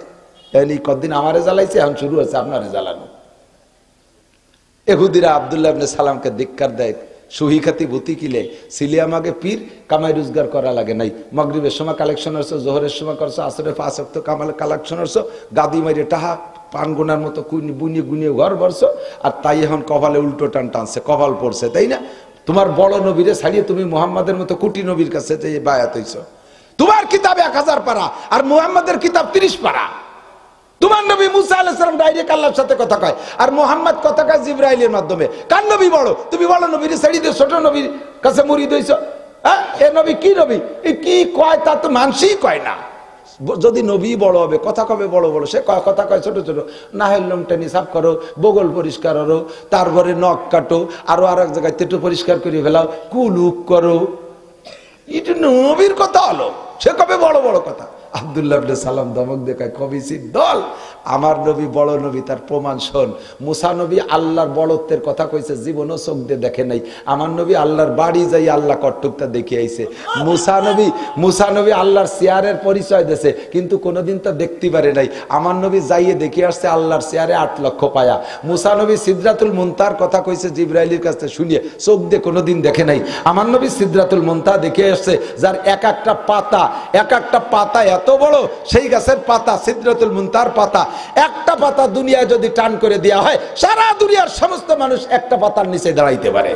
এই কদিন আমারে জ্বালাইছে, এখন শুরু হচ্ছে আপনারে জ্বালানো। ইহুদিরা আব্দুল্লাহ ইবনে সালামকে ধিক্কার দেয়, সুহি খাতি ভূতি কিলে সিলি আমাকে পীর, কামাই রোজগার করা লাগে নাই। মাগরিবের সময় কালেকশন হচ্ছে, জোহরের সময় করছো, আসরের 5 ওয়াক্ত কামালে কালেকশন হচ্ছে, গাদি মাইরে টাহা পান গুনার মতো বুনিয়ে গুনিয়ে ঘর ভরছো, আর তাই এখন কপালে উল্টো টান টানছে, কপাল পড়ছে, তাই না? তোমার বড় নবীরে ছাড়িয়ে তুমি মুহাম্মাদের মতো কোটি নবীর কাছে বায়াত হইছো। তোমার কিতাব 1000 পারা আর মুহাম্মাদের কিতাব 30 পারা। তোমার নবী মুসা আলাইহিস সালাম ডাইরেক্ট আল্লাহর সাথে কথা কয়, আর মুহাম্মদ কথা কয় জিবরাইলের মাধ্যমে। কার নবী বড়? তুমি বড় নবীরে ছাড়িয়ে দিয়ে ছোট নবীর কাছে মুরিদ হইছো। হ্যাঁ, এ নবী কি নবী? এই কি কয় তা তো মানসই কয় না। যদি নবী বড় হবে, কথা কবে বড় বড়, সে কথা কয় ছোট ছোট। নাহের লোম টেনে সাফ করো, বগল পরিষ্কার করো, তারপরে নখ কাটো, আরো আর এক জায়গায় তেটু পরিষ্কার করে ফেলাও, কুলুক করো। এটা নবীর কথা হলো, সে কবে বড় বড় কথা। আব্দুল্লাহ ইবনে সালাম ধমক দেখায়, কবিসির দল, আমার নবী বড় নবী, তার প্রমাণ শোন। মুসা নবী আল্লাহর বড়ত্বের কথা কইছে, জীবনও চোখ দিয়ে দেখে নাই। আমার নবী আল্লাহর বাড়ি যাই আল্লাহ কটুকটা দেখে আইছে। মুসা নবী আল্লাহর চেয়ারের পরিচয় দিয়েছে, কিন্তু কোনোদিন তা দেখতে পারে নাই। আমার নবী যাইয়ে দেখে আসছে আল্লাহর চেয়ারে 8 লক্ষ পায়া। মুসা নবী সিদরাতুল মুনতার কথা কইছে জিবরাইলের কাছে শুনিয়ে, চোখ দিয়ে কোনোদিন দেখে নাই। আমার নবী সিদরাতুল মুনতা দেখে আসছে, যার এক একটা পাতা এত বড়, সেই গাছের পাতা সিদরাতুল মুনতার পাতা, একটা পাতা দুনিয়ায় যদি টান করে দেওয়া হয়, সারা দুনিয়ার সমস্ত মানুষ একটা পাতার নিচে দাঁড়াইতে পারে।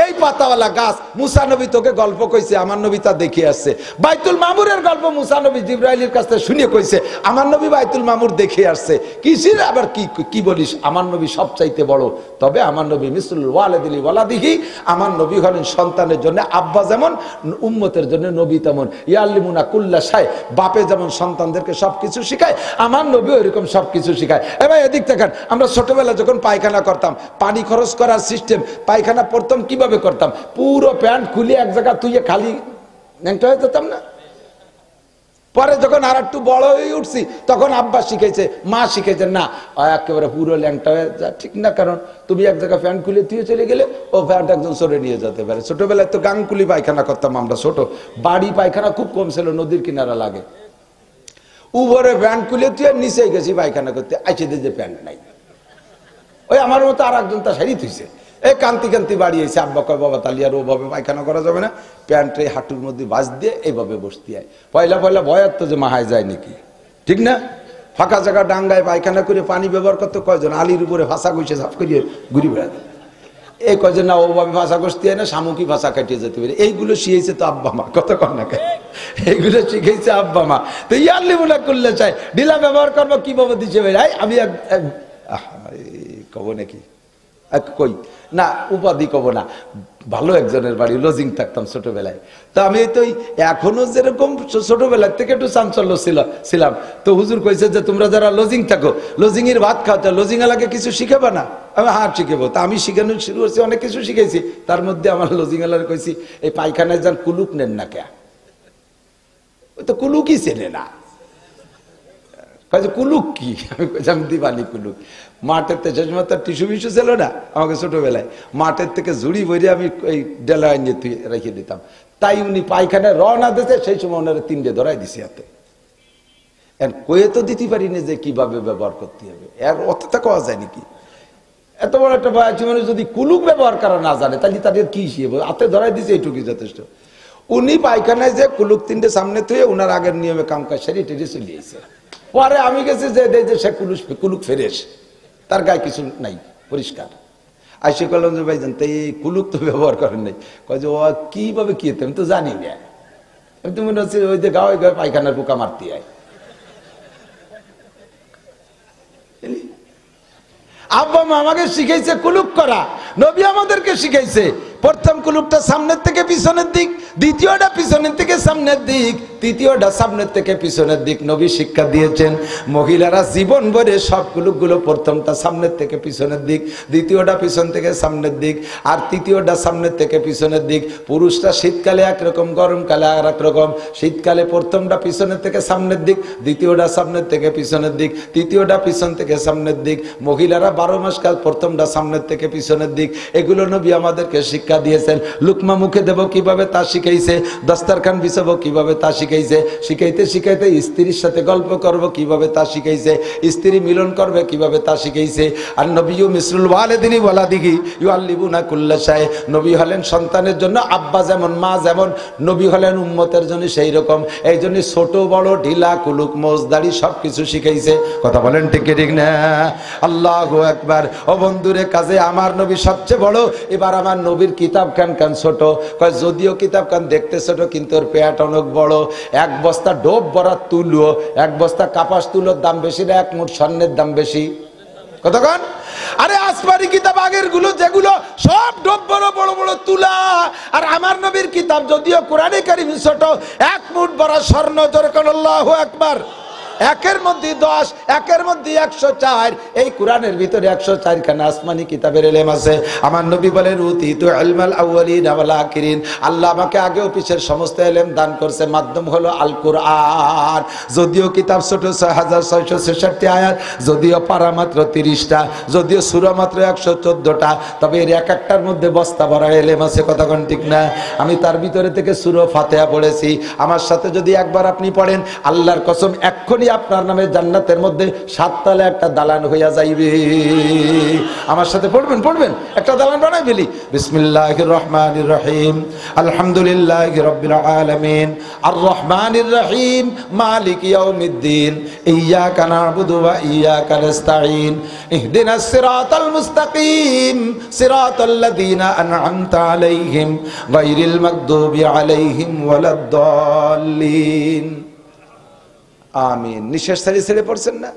এই পাতাওয়ালা গাছ মুসা নবী তোকে গল্প কইছে, আমার নবী তা দেখে আসছে। বাইতুল মামুরের গল্প মুসা নবী জিবরাইলের কাছে শুনে কইছে, আমার নবী বাইতুল মামুর দেখে আসছে। কিসির আবার কি বলিস, আমার নবী সবচাইতে বড়। তবে আমার নবী মিসলুল ওয়ালিদি ওয়ালাদিহি, আমার নবী হলেন সন্তানের জন্য আব্বা যেমন, উম্মতের জন্য নবী তেমন। ইয়াল্লিমুনা কুল্লা শাই, বাপে যেমন সন্তানদেরকে সবকিছু শিখায়, আমার নবী ওইরকম সবকিছু শিখায়। এবার এদিক দেখেন, আমরা ছোটবেলা যখন পায়খানা করতাম, পানি খরচ করার সিস্টেম, পায়খানা প্রথম কিভাবে করতাম, পুরো প্যান্ট খুলে এক জায়গা তুইয়ে খালি ন্যাংটা হয়ে যেতাম না। পরে যখন আর একটু বড় হয়ে উঠছি, তখন আব্বা শিখেছে, মা শিখেছে, না একেবারে পুরো ল্যাংটা হয়ে যা, ঠিক না? কারণ তুমি এক জায়গায় প্যান্ট খুলে তুই চলে গেলে ও প্যান্ট একজন সরে নিয়ে যেতে পারে। ছোটবেলায় তো গাংকুলি পায়খানা করতাম আমরা, ছোট বাড়ি পায়খানা খুব কম ছিল, নদীর কিনারা লাগে। উপরে প্যান্ট খুলে তুই নিচে গেছি পায়খানা করতে, আইসে যে প্যান্ট নাই। ওই আমার মতো আর একজন তা সারি থুইছে, এই কান্তি বাড়িয়েছে। আব্বা কয়, বাবা তাহলে আর ওভাবে পায়খানা করা যাবে না, প্যান্টে হাঁটুর মধ্যে বাজ দিয়ে এইভাবে বসতে হয়। পয়লা ভয়ার তো যে মাহায় যায় নাকি, ঠিক না? ফাঁকা জায়গা ডাঙ্গায় পায়খানা করে পানি ব্যবহার করতে কয়জন, আলির উপরে ভাষা কইছে ঝাপ করিয়ে ঘুরি বেড়াতে। এই কয়জন না ওভাবে ভাষা কষতে হয় না, শামুকি ভাষা কাটিয়ে যেতে পারে। এইগুলো শিখেছে তো আব্বা মা, কত কর না, এইগুলো শিখেছে আব্বা মা। তো ইয়াল্লিমুনা করলে চাই ঢিলা ব্যবহার করবো কিভাবে দিচ্ছে ভাই। আমি কব নাকি কই না, উপাধি কব না, ভালো একজনের বাড়ি লজিং থাকতাম ছোটবেলায়। তো আমি তো এখনো যেরকম ছোটবেলার থেকে একটু চাঞ্চল্য ছিলাম, তো হুজুর কইছে যে তোমরা যারা লজিং থাকো, লজিং এর ভাত খাও, লজিং এলাকে কিছু শিখাবা না? আমি হ্যাঁ শিখাবো। তা আমি শিখানো শুরু করছি, অনেক কিছু শিখেছি। তার মধ্যে আমার লজিং এলার কইছি, এই পায়খানায় যান কুলুক নেন না কে? ওই তো কুলুকই চেনে না। কুলুক কি? আমি কইলাম দিবানি কুলুক। মাঠের থেকে শেষ মাত্র টিস্যু মিশু ছিল না আমাকে ছোটবেলায়, মাঠের থেকে ঝুড়ি ভরে আমি ওই ডেলা নিয়ে রেখে দিতাম। তাই উনি পায়খানায় রওনা দিতে, সেই সময় ওনারা 3টে ধরাই দিছি হাতে। কয়ে তো দিতে পারিনি যে কিভাবে ব্যবহার করতে হবে, এর অতটা কওয়া যায় নাকি? এত বড় একটা বয়সী মানুষ যদি কুলুক ব্যবহার করা না জানে, তাহলে তাদের কি শিখবে? হাতে ধরাই দিছে, এইটুকুই যথেষ্ট। উনি পায়খানায় যে কুলুক 3টে সামনে থুয়ে ওনার আগের নিয়মে কাম কাজ সেরে টেরে চলে এসে। পরে আমি গেছি যে সে কুলুক ফেরেস, তার গায়ে কিছু নাই, পরিষ্কার। আইসে করলাম যে ভাইজান তাই কুলুক তো ব্যবহার করেন নাই। কয় যে ও কিভাবে কি হতে, আমি তো জানি না। আমি তো মনে হচ্ছে ওই যে গায়ে গায়ে পায়খানার পোকা মারতে হয়। আব্বা মা আমাকে শিখাইছে কুলুক করা, নবী আমাদেরকে শিখাইছে। প্রথম কুলুকটা সামনের থেকে পিছনের দিক, দ্বিতীয়টা পিছনের থেকে সামনের দিক, তৃতীয়টা সামনের থেকে পিছনের দিক। নবী শিক্ষা দিয়েছেন মহিলারা জীবন ভরে সব কুলুকগুলো, প্রথমটা সামনের থেকে পিছনের দিক, দ্বিতীয়টা পিছন থেকে সামনের দিক, আর তৃতীয়টা সামনের থেকে পিছনের দিক। পুরুষরা শীতকালে একরকম, গরমকালে আর এক রকম। শীতকালে প্রথমটা পিছনের থেকে সামনের দিক, দ্বিতীয়টা সামনের থেকে পিছনের দিক, তৃতীয়টা পিছন থেকে সামনের দিক। মহিলারা 12 মাস কাল প্রথমটা সামনের থেকে পিছনের দিক। এগুলো নবী আমাদেরকে শিক্ষা দিয়েছেন। লুকমা মুখে দেব কিভাবে তা শিখাইছে, দস্তারখান বিছাবো কিভাবে তা শিখাইছে, শিখাইতে শিখাইতে স্ত্রীর সাথে গল্প করব কিভাবে তা শিখাইছে, স্ত্রী মিলন করবে কিভাবে তা শিখাইছে। আর নবীও মিসলুল ওয়ালিদি ওয়ালাদিহি ইউআল্লিমুনা কুল্লা শাই। নবী হলেন সন্তানের জন্য আব্বা যেমন, মা যেমন, নবী হলেন উম্মতের জন্য সেই রকম। এই জন্য ছোট বড়, ঢিলা, কুলুক, মোজদারি সবকিছু শিখাইছে। কথা বলেন ঠিক ঠিক না? আল্লাহু আকবার। ও বন্ধুরে, কাজে আমার নবী সবচেয়ে বড়। এবার আমার নবীর কিতাব কান ছোট। কয় যদিও কিতাব কান দেখতে ছোট, কিন্তু ওর পেট অনেক বড়। 1 বস্তা ডোব ভরা তুলো, 1 বস্তা কাপাস তুলোর দাম বেশি না 1 মুঠ স্বর্ণের দাম বেশি? কতক্ষণ? আরে আসমানি কিতাব আগের গুলো যেগুলো সব ডোব বড় বড় বড় তুলা, আর আমার নবীর কিতাব যদিও কোরআনে কারীম ছোট, 1 মুঠ ভরা স্বর্ণ। জোরে কোন আল্লাহু আকবার। একের মধ্যে 10, একের মধ্যে 104। এই কোরআনের ভিতরে 104 খানা আসমানি কিতাবের ইলম আছে। আমার নবী বলেন উতিতু ইলমাল আউয়ালিন ওয়াল আখিরিন, আল্লাহ আমাকে আগে ও পিছের সমস্ত ইলম দান করছে, মাধ্যম হলো আল কোরআন। যদিও কিতাব ছোট 6666 আয়াত, যদিও পারা মাত্র 30টা, যদিও সূরা মাত্র 114টা, তবে এর এক একটার মধ্যে বস্তা ভরা ইলম আছে। কথা কোন ঠিক না? আমি তার ভিতরে থেকে সূরা ফাতিহা পড়েছি। আমার সাথে যদি একবার আপনি পড়েন, আল্লাহর কসম এক্ষুনি আপনার নামে জান্নাতের মধ্যে 7 তলা একটা দালান হইয়া যাইবে। আমার সাথে পড়বেন, একটা দালান বানাই ফেলি। বিসমিল্লাহির রহমানির রহিম, আলহামদুলিল্লাহি রাব্বিল আলামিন, আর রহমানির রহিম, মালিক ইয়াউমিদ্দিন, ইয়্যাকা না'বুদু ওয়া ইয়্যাকা নাস্তাঈন, ইহদিনাস সিরাতাল মুস্তাকিম, সিরাতাল্লাযীনা আন'আমতা আলাইহিম, গায়রিল মাগদুবি আলাইহিম ওয়ালাদ-দাল্লিন। আমিন। নিঃশ্বাস ছেড়ে পড়ছেন না?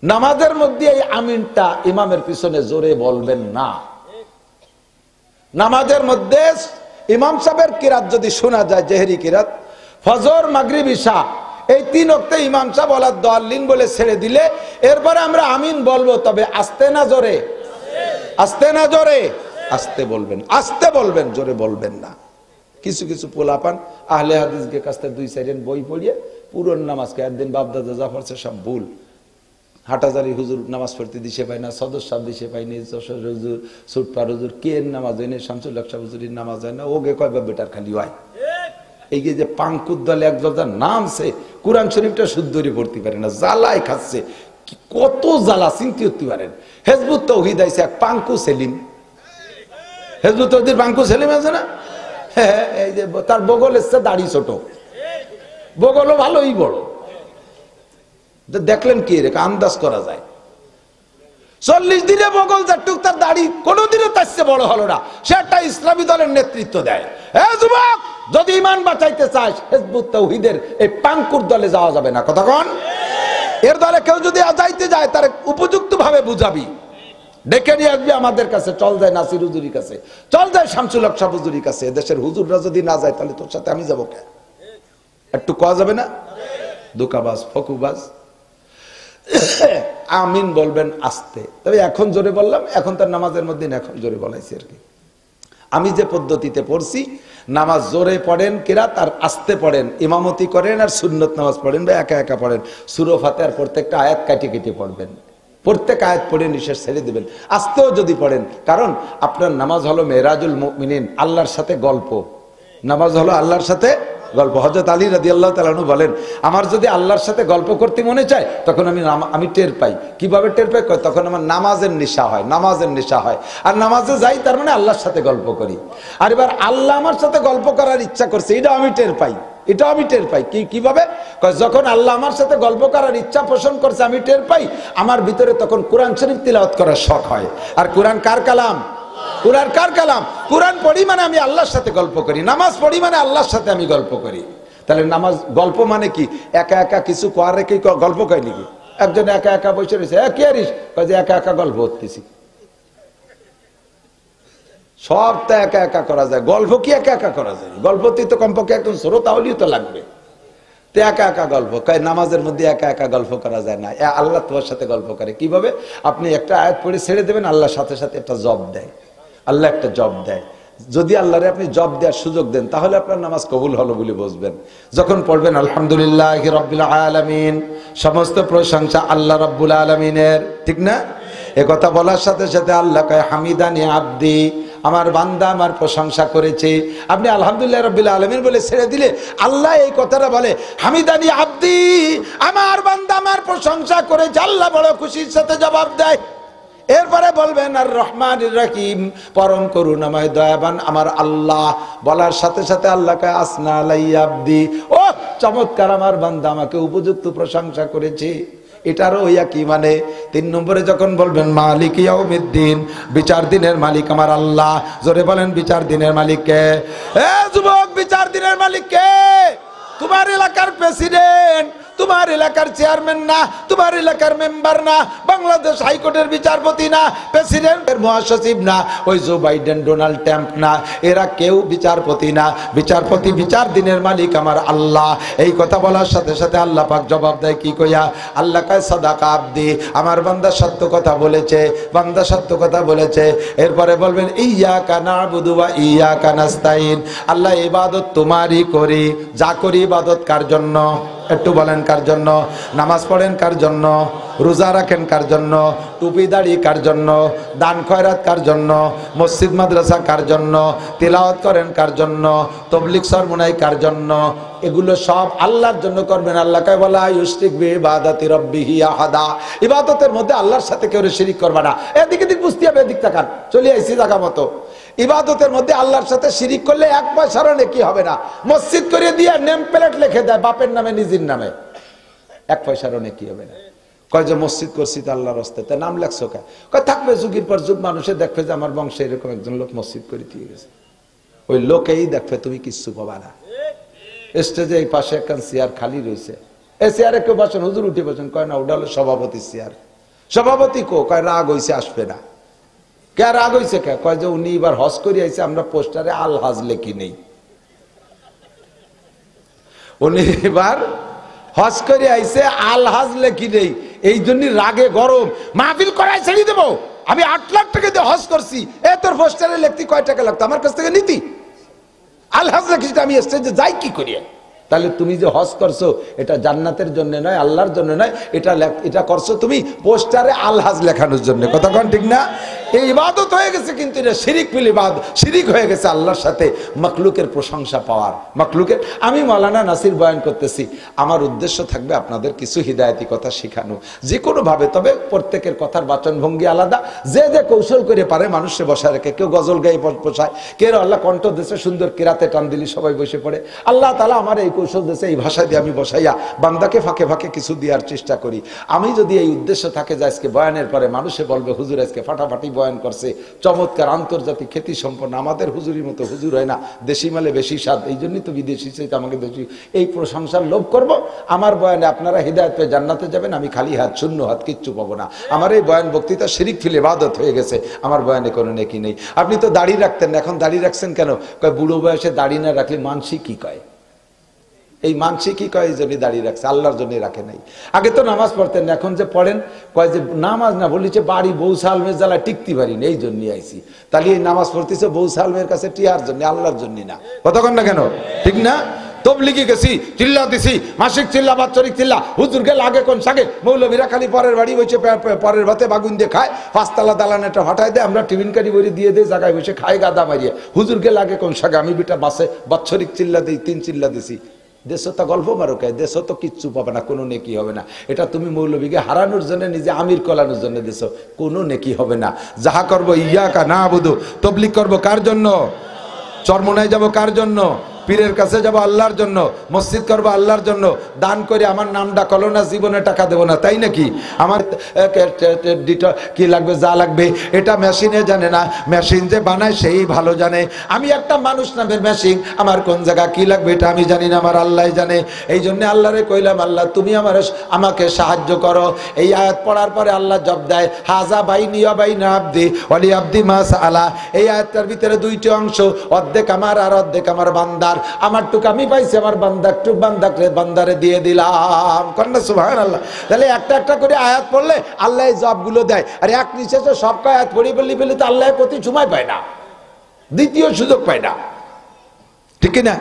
নামাজের মধ্যে এই আমিনটা ইমামের পিছনে জোরে বলবেন না। নামাজের মধ্যে ইমাম সাহেবের কিরাত যদি শোনা যায়, জেহরি কিরাত, ফজর, মাগরিব, ইশা, এই 3 ওয়াক্তে ইমাম সাহেব ওয়ালাদ-দাল্লিন বলে ছেড়ে দিলে এরপরে আমরা আমিন বলবো, তবে আস্তে না জোরে? আস্তে না জোরে? আস্তে বলবেন, আস্তে বলবেন, জোরে বলবেন না। কিছু কিছু পোলাপান আহলে হাদিসকে কাছ থেকে 2-4 দিন বই পড়িয়ে পুরন নামাজকে একদিন বাপদাদা যা পড়ছে সব ভুল। হাটাজারি হুজুর নামাজ পড়তে দিশে পায় না, সদর সাহেব দিশে পায়নি, যশোর হুজুর, সুটপার হুজুর, কে নামাজ হয় না, শামসুল হক সাহেব হুজুরের নামাজ হয় না, ওকে কয়বা বেটার খালি হয়। এই যে পাঙ্কুর দলে এক দলটা নামছে, কোরআন শরীফটা শুদ্ধরি পড়তে পারে না, জ্বালায় খাচ্ছে। কত জ্বালা চিন্তা করতে পারেন। হেজবুত তাওহীদ আইছে এক পাঙ্কু সেলিম, হেজবুত তাওহীদের পাঙ্কু সেলিম আছে না? হ্যাঁ, এই যে তার বগল এসছে, দাড়ি ছোট, বগলও ভালোই বড়। দেখলেন কি রে, আন্দাজ করা যায়। 40 দিনে বগল যাটুক, তার দাড়ি কোনোদিনও তার চেয়ে বড় হলো না। সে একটা ইসলামী দলের নেতৃত্ব দেয়। যুবক, যদি ইমান বাঁচাইতে চাস, হিজবুত তাওহীদের এই পাঙ্কুর দলে যাওয়া যাবে না। কথা কন? এর দলে কেউ যদি যাইতে যায়, তার উপযুক্ত ভাবে বুঝাবি, ডেকে নিয়ে আসবি আমাদের কাছে। চল যায় নাসির হুজুরির কাছে, চল যায় শামসুল হক সাহেব হুজুরির কাছে। দেশের হুজুররা যদি না যায়, তাহলে তোর সাথে আমি যাবো কে? একটু কোয়া যাবে না? দুকাবাজ, ফকুবাজ। আমিন বলবেন আস্তে। তবে এখন জোরে বললাম, এখন তার নামাজের মধ্যে এখন জোরে বলাইছি আর কি। আমি যে পদ্ধতিতে পড়ছি, নামাজ জোরে পড়েন কিরাত আর আস্তে পড়েন, ইমামতি করেন আর সুন্নত নামাজ পড়েন বা একা একা পড়েন। সূরা ফাতিহার প্রত্যেকটা আয়াত কাটি কেটে পড়বেন, প্রত্যেক আয়াত পড়ে নিঃশ্বাস ছেড়ে দিবেন, আস্তেও যদি পড়েন। কারণ আপনার নামাজ হলো মেরাজুল মুমিনিন, আল্লাহর সাথে গল্প। নামাজ হলো আল্লাহর সাথে গল্প। হযরত আলী রাদিয়াল্লাহু তাআলা আনহু বলেন, আমার যদি আল্লাহর সাথে গল্প করতে মনে চায়, তখন আমি টের পাই। কিভাবে টের পাই? তখন আমার নামাজের নেশা হয়, নামাজের নেশা হয়। আর নামাজে যাই, তার মানে আল্লাহর সাথে গল্প করি। আর এবার আল্লাহ আমার সাথে গল্প করার ইচ্ছা করছে, এটা আমি টের পাই। এটা আমি টের পাই কিভাবে? যখন আল্লাহ আমার সাথে গল্প করার ইচ্ছা পোষণ করছে, আমি টের পাই। আমার ভিতরে তখন কোরআন শরীফ তিলাওয়াত করার শখ হয়। আর কোরআন কার কালাম? কোরআন কার কালাম? কোরআন পড়ি মানে আমি আল্লাহর সাথে গল্প করি, নামাজ পড়ি মানে আল্লাহর সাথে আমি গল্প করি। তাহলে নামাজ গল্প মানে কি? একা একা কিছু করার কি গল্প কয় নাকি? একজন একা একা বসে রয়েছে, কে আরিস? যে একা একা গল্প করতেছি। সব তো একা একা করা যায়, গল্প কি একা একা করা যায়? গল্পতেই তো কমপক্ষে একজন শ্রোতা হলেও তো লাগবে। তো একা একা গল্প কয়, নামাজের মধ্যে একা একা গল্প করা যায় না। আল্লাহ তোমার সাথে গল্প করে কিভাবে? আপনি একটা আয়াত পড়ে ছেড়ে দেবেন, আল্লাহর সাথে সাথে একটা জব দেয়। আল্লাহ একটা জব দেয়। যদি আল্লাহরে আপনি জব দেওয়ার সুযোগ দেন, তাহলে আপনার নামাজ কবুল হলো বলে বুঝবেন। যখন পড়বেন আলহামদুলিল্লাহি রাব্বিল আলামিন, সমস্ত প্রশংসা আল্লাহ রাব্বুল আলামিনের, ঠিক না? এ কথা বলার সাথে সাথে আল্লাহ কয় হামিদানি আব্দি, আমার বান্দা আমার প্রশংসা করেছে। আপনি আলহামদুলিল্লাহ রাব্বিল আলামিন বলে ছেড়ে দিলে আল্লাহ এই কথাটা বলে, হামিদানি আব্দি, আমার বান্দা আমার প্রশংসা করেছে। আল্লাহ বড় খুশির সাথে জবাব দেয়। এরপরে বলবেন আর রহমানির রহিম, পরম করুণাময় দয়াবান আমার আল্লাহ। বলার সাথে সাথে আল্লাহকে আসনা আলাইয়া আব্দি, ও চমৎকার, আমার বান্দা আমাকে উপযুক্ত প্রশংসা করেছে। এটারও ইয়া কি মানে? 3 নম্বরে যখন বলবেন মালিক ইয়াউমিদ্দিন, বিচার দিনের মালিক আমার আল্লাহ। জোরে বলেন, বিচার দিনের মালিক কে? যুবক, বিচার দিনের মালিক কে? তোমার এলাকার প্রেসিডেন্ট, তোমার এলাকার চেয়ারম্যান না, তোমার এলাকার মেম্বার না, বাংলাদেশ হাইকোর্টের বিচারপতি না, প্রেসিডেন্টের মহাসচিব না, ওই জো বাইডেন ডোনাল্ড ট্রাম্প না, এরা কেউ বিচারপতি না। বিচারপতি বিচার দিনের মালিক আমার আল্লাহ। এই কথা বলার সাথে সাথে আল্লাহ পাক জবাব দেয় কি কইয়া? আল্লাহ কয় সাদাকা আব্দি, আমার বান্দা সত্য কথা বলেছে, বান্দা সত্য কথা বলেছে। এরপরে বলবেন ইয়াকা না'বুদু ওয়া ইয়াকা নাস্তাইন, আল্লাহ ইবাদত তোমারই করি। যা করি ইবাদত কার জন্য? একটু বলেন কার জন্য? নামাজ পড়েন কার জন্য? রোজা রাখেন কার জন্য? টুপি দাড়ি কার জন্য? দান খয়রাত কার জন্য? মসজিদ মাদ্রাসা কার জন্য? তিলাওয়াত করেন কার জন্য? তাবলীগ সরমনাই কার জন্য? এগুলো সব আল্লাহর জন্য করবেন। আল্লাহ কয় বলা ইউশরিক বিইবাদাতি রাব্বিহি আহাদা, ইবাদতের মধ্যে আল্লাহর সাথে কেউ শিরিক করবে না। এদিকে দিক বুঝতে হবে, এদিক তাকান, চলে আইছি জায়গা মতো। ইবাদতের মধ্যে আল্লাহর সাথে শিরিক করলে এক পয়সারও নেকি হবে না। মসজিদ করে দিয়ে নেম প্লেট লিখে দেয় বাপের নামে নিজের নামে, এক পয়সারও নেকি হবে না। কয় যে মসজিদ করছি তো আল্লাহর রাস্তাতে, নাম লেখছো কে? কয় থাকবে যুগের পর যুগ মানুষে দেখবে যে আমার বংশে এরকম একজন লোক মসজিদ করে দিয়ে গেছে, ওই লোকেই দেখবে, তুমি কিচ্ছু পাবা না। স্টেজে এই পাশে একখান চেয়ার খালি রয়েছে, এই চেয়ারে কেউ বসেন, হুজুর উঠে বসেন। কয় না, ওটা হলো সভাপতির চেয়ার। সভাপতি কো? কয় রাগ হইছে, আসবে না। কে রাগ হইছে কে? কয় যে উনি এবার হজ করে আইছে, আমরা পোস্টারে আল হাজ লেখি নেই। উনি এবার হজ করে আইছে, আল হাজ লেখি নেই, এই জন্য রাগে গরম। মাহফিল করাই ছেড়ে দেবো, আমি 8 লাখ টাকা দিয়ে হজ করছি, এ তোর পোস্টারে লিখতে কয় টাকা লাগতো? আমার কাছ থেকে নিতি? আল হাজ লেখিস, আমি স্টেজে যাই কি করিয়া? তাহলে তুমি যে হজ করছো এটা জান্নাতের জন্য নয়, আল্লাহর জন্য নয়, এটা করছো তুমি পোস্টারে আল হাজ লেখানোর জন্য। কথা কোন ঠিক না? এই ইবাদত হয়ে গেছে, কিন্তু এটা শিরিক ফিল ইবাদত, শিরিক হয়ে গেছে আল্লাহর সাথে মাখলুকের প্রশংসা পাওয়ার। মাখলুকের আমি মাওলানা নাসির বয়ান করতেছি, আমার উদ্দেশ্য থাকবে আপনাদের কিছু হিদায়াতি কথা শেখানো, যে কোনো ভাবে। তবে প্রত্যেকের কথার বাচনভঙ্গি আলাদা, যে যে কৌশল করে পারে মানুষে বসায় রাখে। কেউ গজল গায়ে বসায়, কেউ আল্লাহ কণ্ঠ দেশে সুন্দর কিরাতে টান দিলি সবাই বসে পড়ে। আল্লাহ তাআলা আমার এই কৌশল দেশে এই ভাষা দিয়ে আমি বসাইয়া বান্দাকে ফাঁকে ফাঁকে কিছু দেওয়ার চেষ্টা করি। আমি যদি এই উদ্দেশ্য থাকে যে আজকে বয়ানের পরে মানুষে বলবে হুজুর আজকে ফাটাফাটি বয়ান করছে, চমৎকার আন্তর্জাতিক খ্যাতি সম্পন্ন, আমাদের হুজুরির মতো হুজুর হয় না, দেশি মালে বেশি স্বাদ, এই জন্যই তো বিদেশি চাইতে আমাকে দেশি, এই প্রশংসার লোভ করব। আমার বয়ানে আপনারা হিদায়াত পেয়ে জান্নাতে যাবেন, আমি খালি হাত শূন্য হাত কিচ্ছু পাবো না। আমার এই বয়ান বক্তৃতা শিরিক ফিল ইবাদত হয়ে গেছে, আমার বয়ানে কোনো নেকি নেই। আপনি তো দাড়ি রাখতেন না, এখন দাড়ি রাখছেন কেন? কয় বুড়ো বয়সে দাড়ি না রাখলে মানসি কি কয়? এই মানসি কি কয়? এই জন্যই দাঁড়িয়ে রাখছে, আল্লাহর জন্যই রাখে নাই। আগে তো নামাজ পড়তেন না, এখন যে পড়েন কয় যে নামাজ না বলিছে বাড়ি বউ সালমের জ্বালা টিকতে পারি না, এই জন্যই আইছি। তাহলে এই নামাজ পড়তেছে বউ সালমের কাছে টিয়ার জন্য, আল্লাহর জন্য না। কতক্ষণ না কেন? ঠিক না? তবলিগে গেছি, চিল্লা দিছি, মাসিক চিল্লা, বাৎসরিক চিল্লা, হুজুরকে লাগে কোন সাগে, মৌলভীরা খালি পরের বাড়ি বসে পরের ভাতে বাগুন দিয়ে খায়, 5 তলা দালানেটা ফাটাই দেয়, আমরা টিফিন কারি বড়ি দিয়ে দেয়, জায়গায় বসে খায় গাদা মারিয়ে। হুজুরকে লাগে কোন সাগে, আমি বেটা বাসে বাৎসরিক চিল্লা দিই, 3 চিল্লা দিছি। দেশ তো গল্প মারো কে? দেশ তো কিচ্ছু পাবে না, কোনো নেকি হবে না। এটা তুমি মৌলবীকে হারানোর জন্য, নিজে আমির কলানোর জন্য দেশ, কোনো নেকি হবে না। যাহা করবো ইয়াকা না'বুদু, তবলিগ করবো কার জন্য? চরমোনায় যাব কার জন্য? পীরের কাছে যাব আল্লাহর জন্য, মসজিদ করবো আল্লাহর জন্য। দান করে আমার নামটা কলো না, জীবনে টাকা দেবো না, তাই নাকি? আমার কি লাগবে, যা লাগবে এটা মেশিনে জানে না, মেশিন যে বানায় সেই ভালো জানে। আমি একটা মানুষ নামের মেশিন, আমার কোন জায়গা কি লাগবে এটা আমি জানি না, আমার আল্লাহ জানে। এই জন্য আল্লাহরে কইলাম, আল্লাহ তুমি আমাকে সাহায্য করো। এই আয়াত পড়ার পরে আল্লাহ জব দেয়, হাজা বাইনি ওয়া বাইনা আবদি ওয়া লি আবদি মা সাআলা। এই আয়াতটার ভিতরে 2টি অংশ, অর্ধেক আমার আর অর্ধেক আমার বান্দা। আমার টুক আমি পাইছি, আমার বান্দারে দিয়ে দিলাম। কন্যা সুবহানাল্লাহ। তাহলে একটা একটা করে আয়াত পড়লে আল্লাহ জবগুলো দেয়। আর এক নিঃশ্বাসে সব আয়াত পড়ি ফেলি তো আল্লাহ প্রতি সময় পায় না, দ্বিতীয় সুযোগ পায় না, ঠিক না?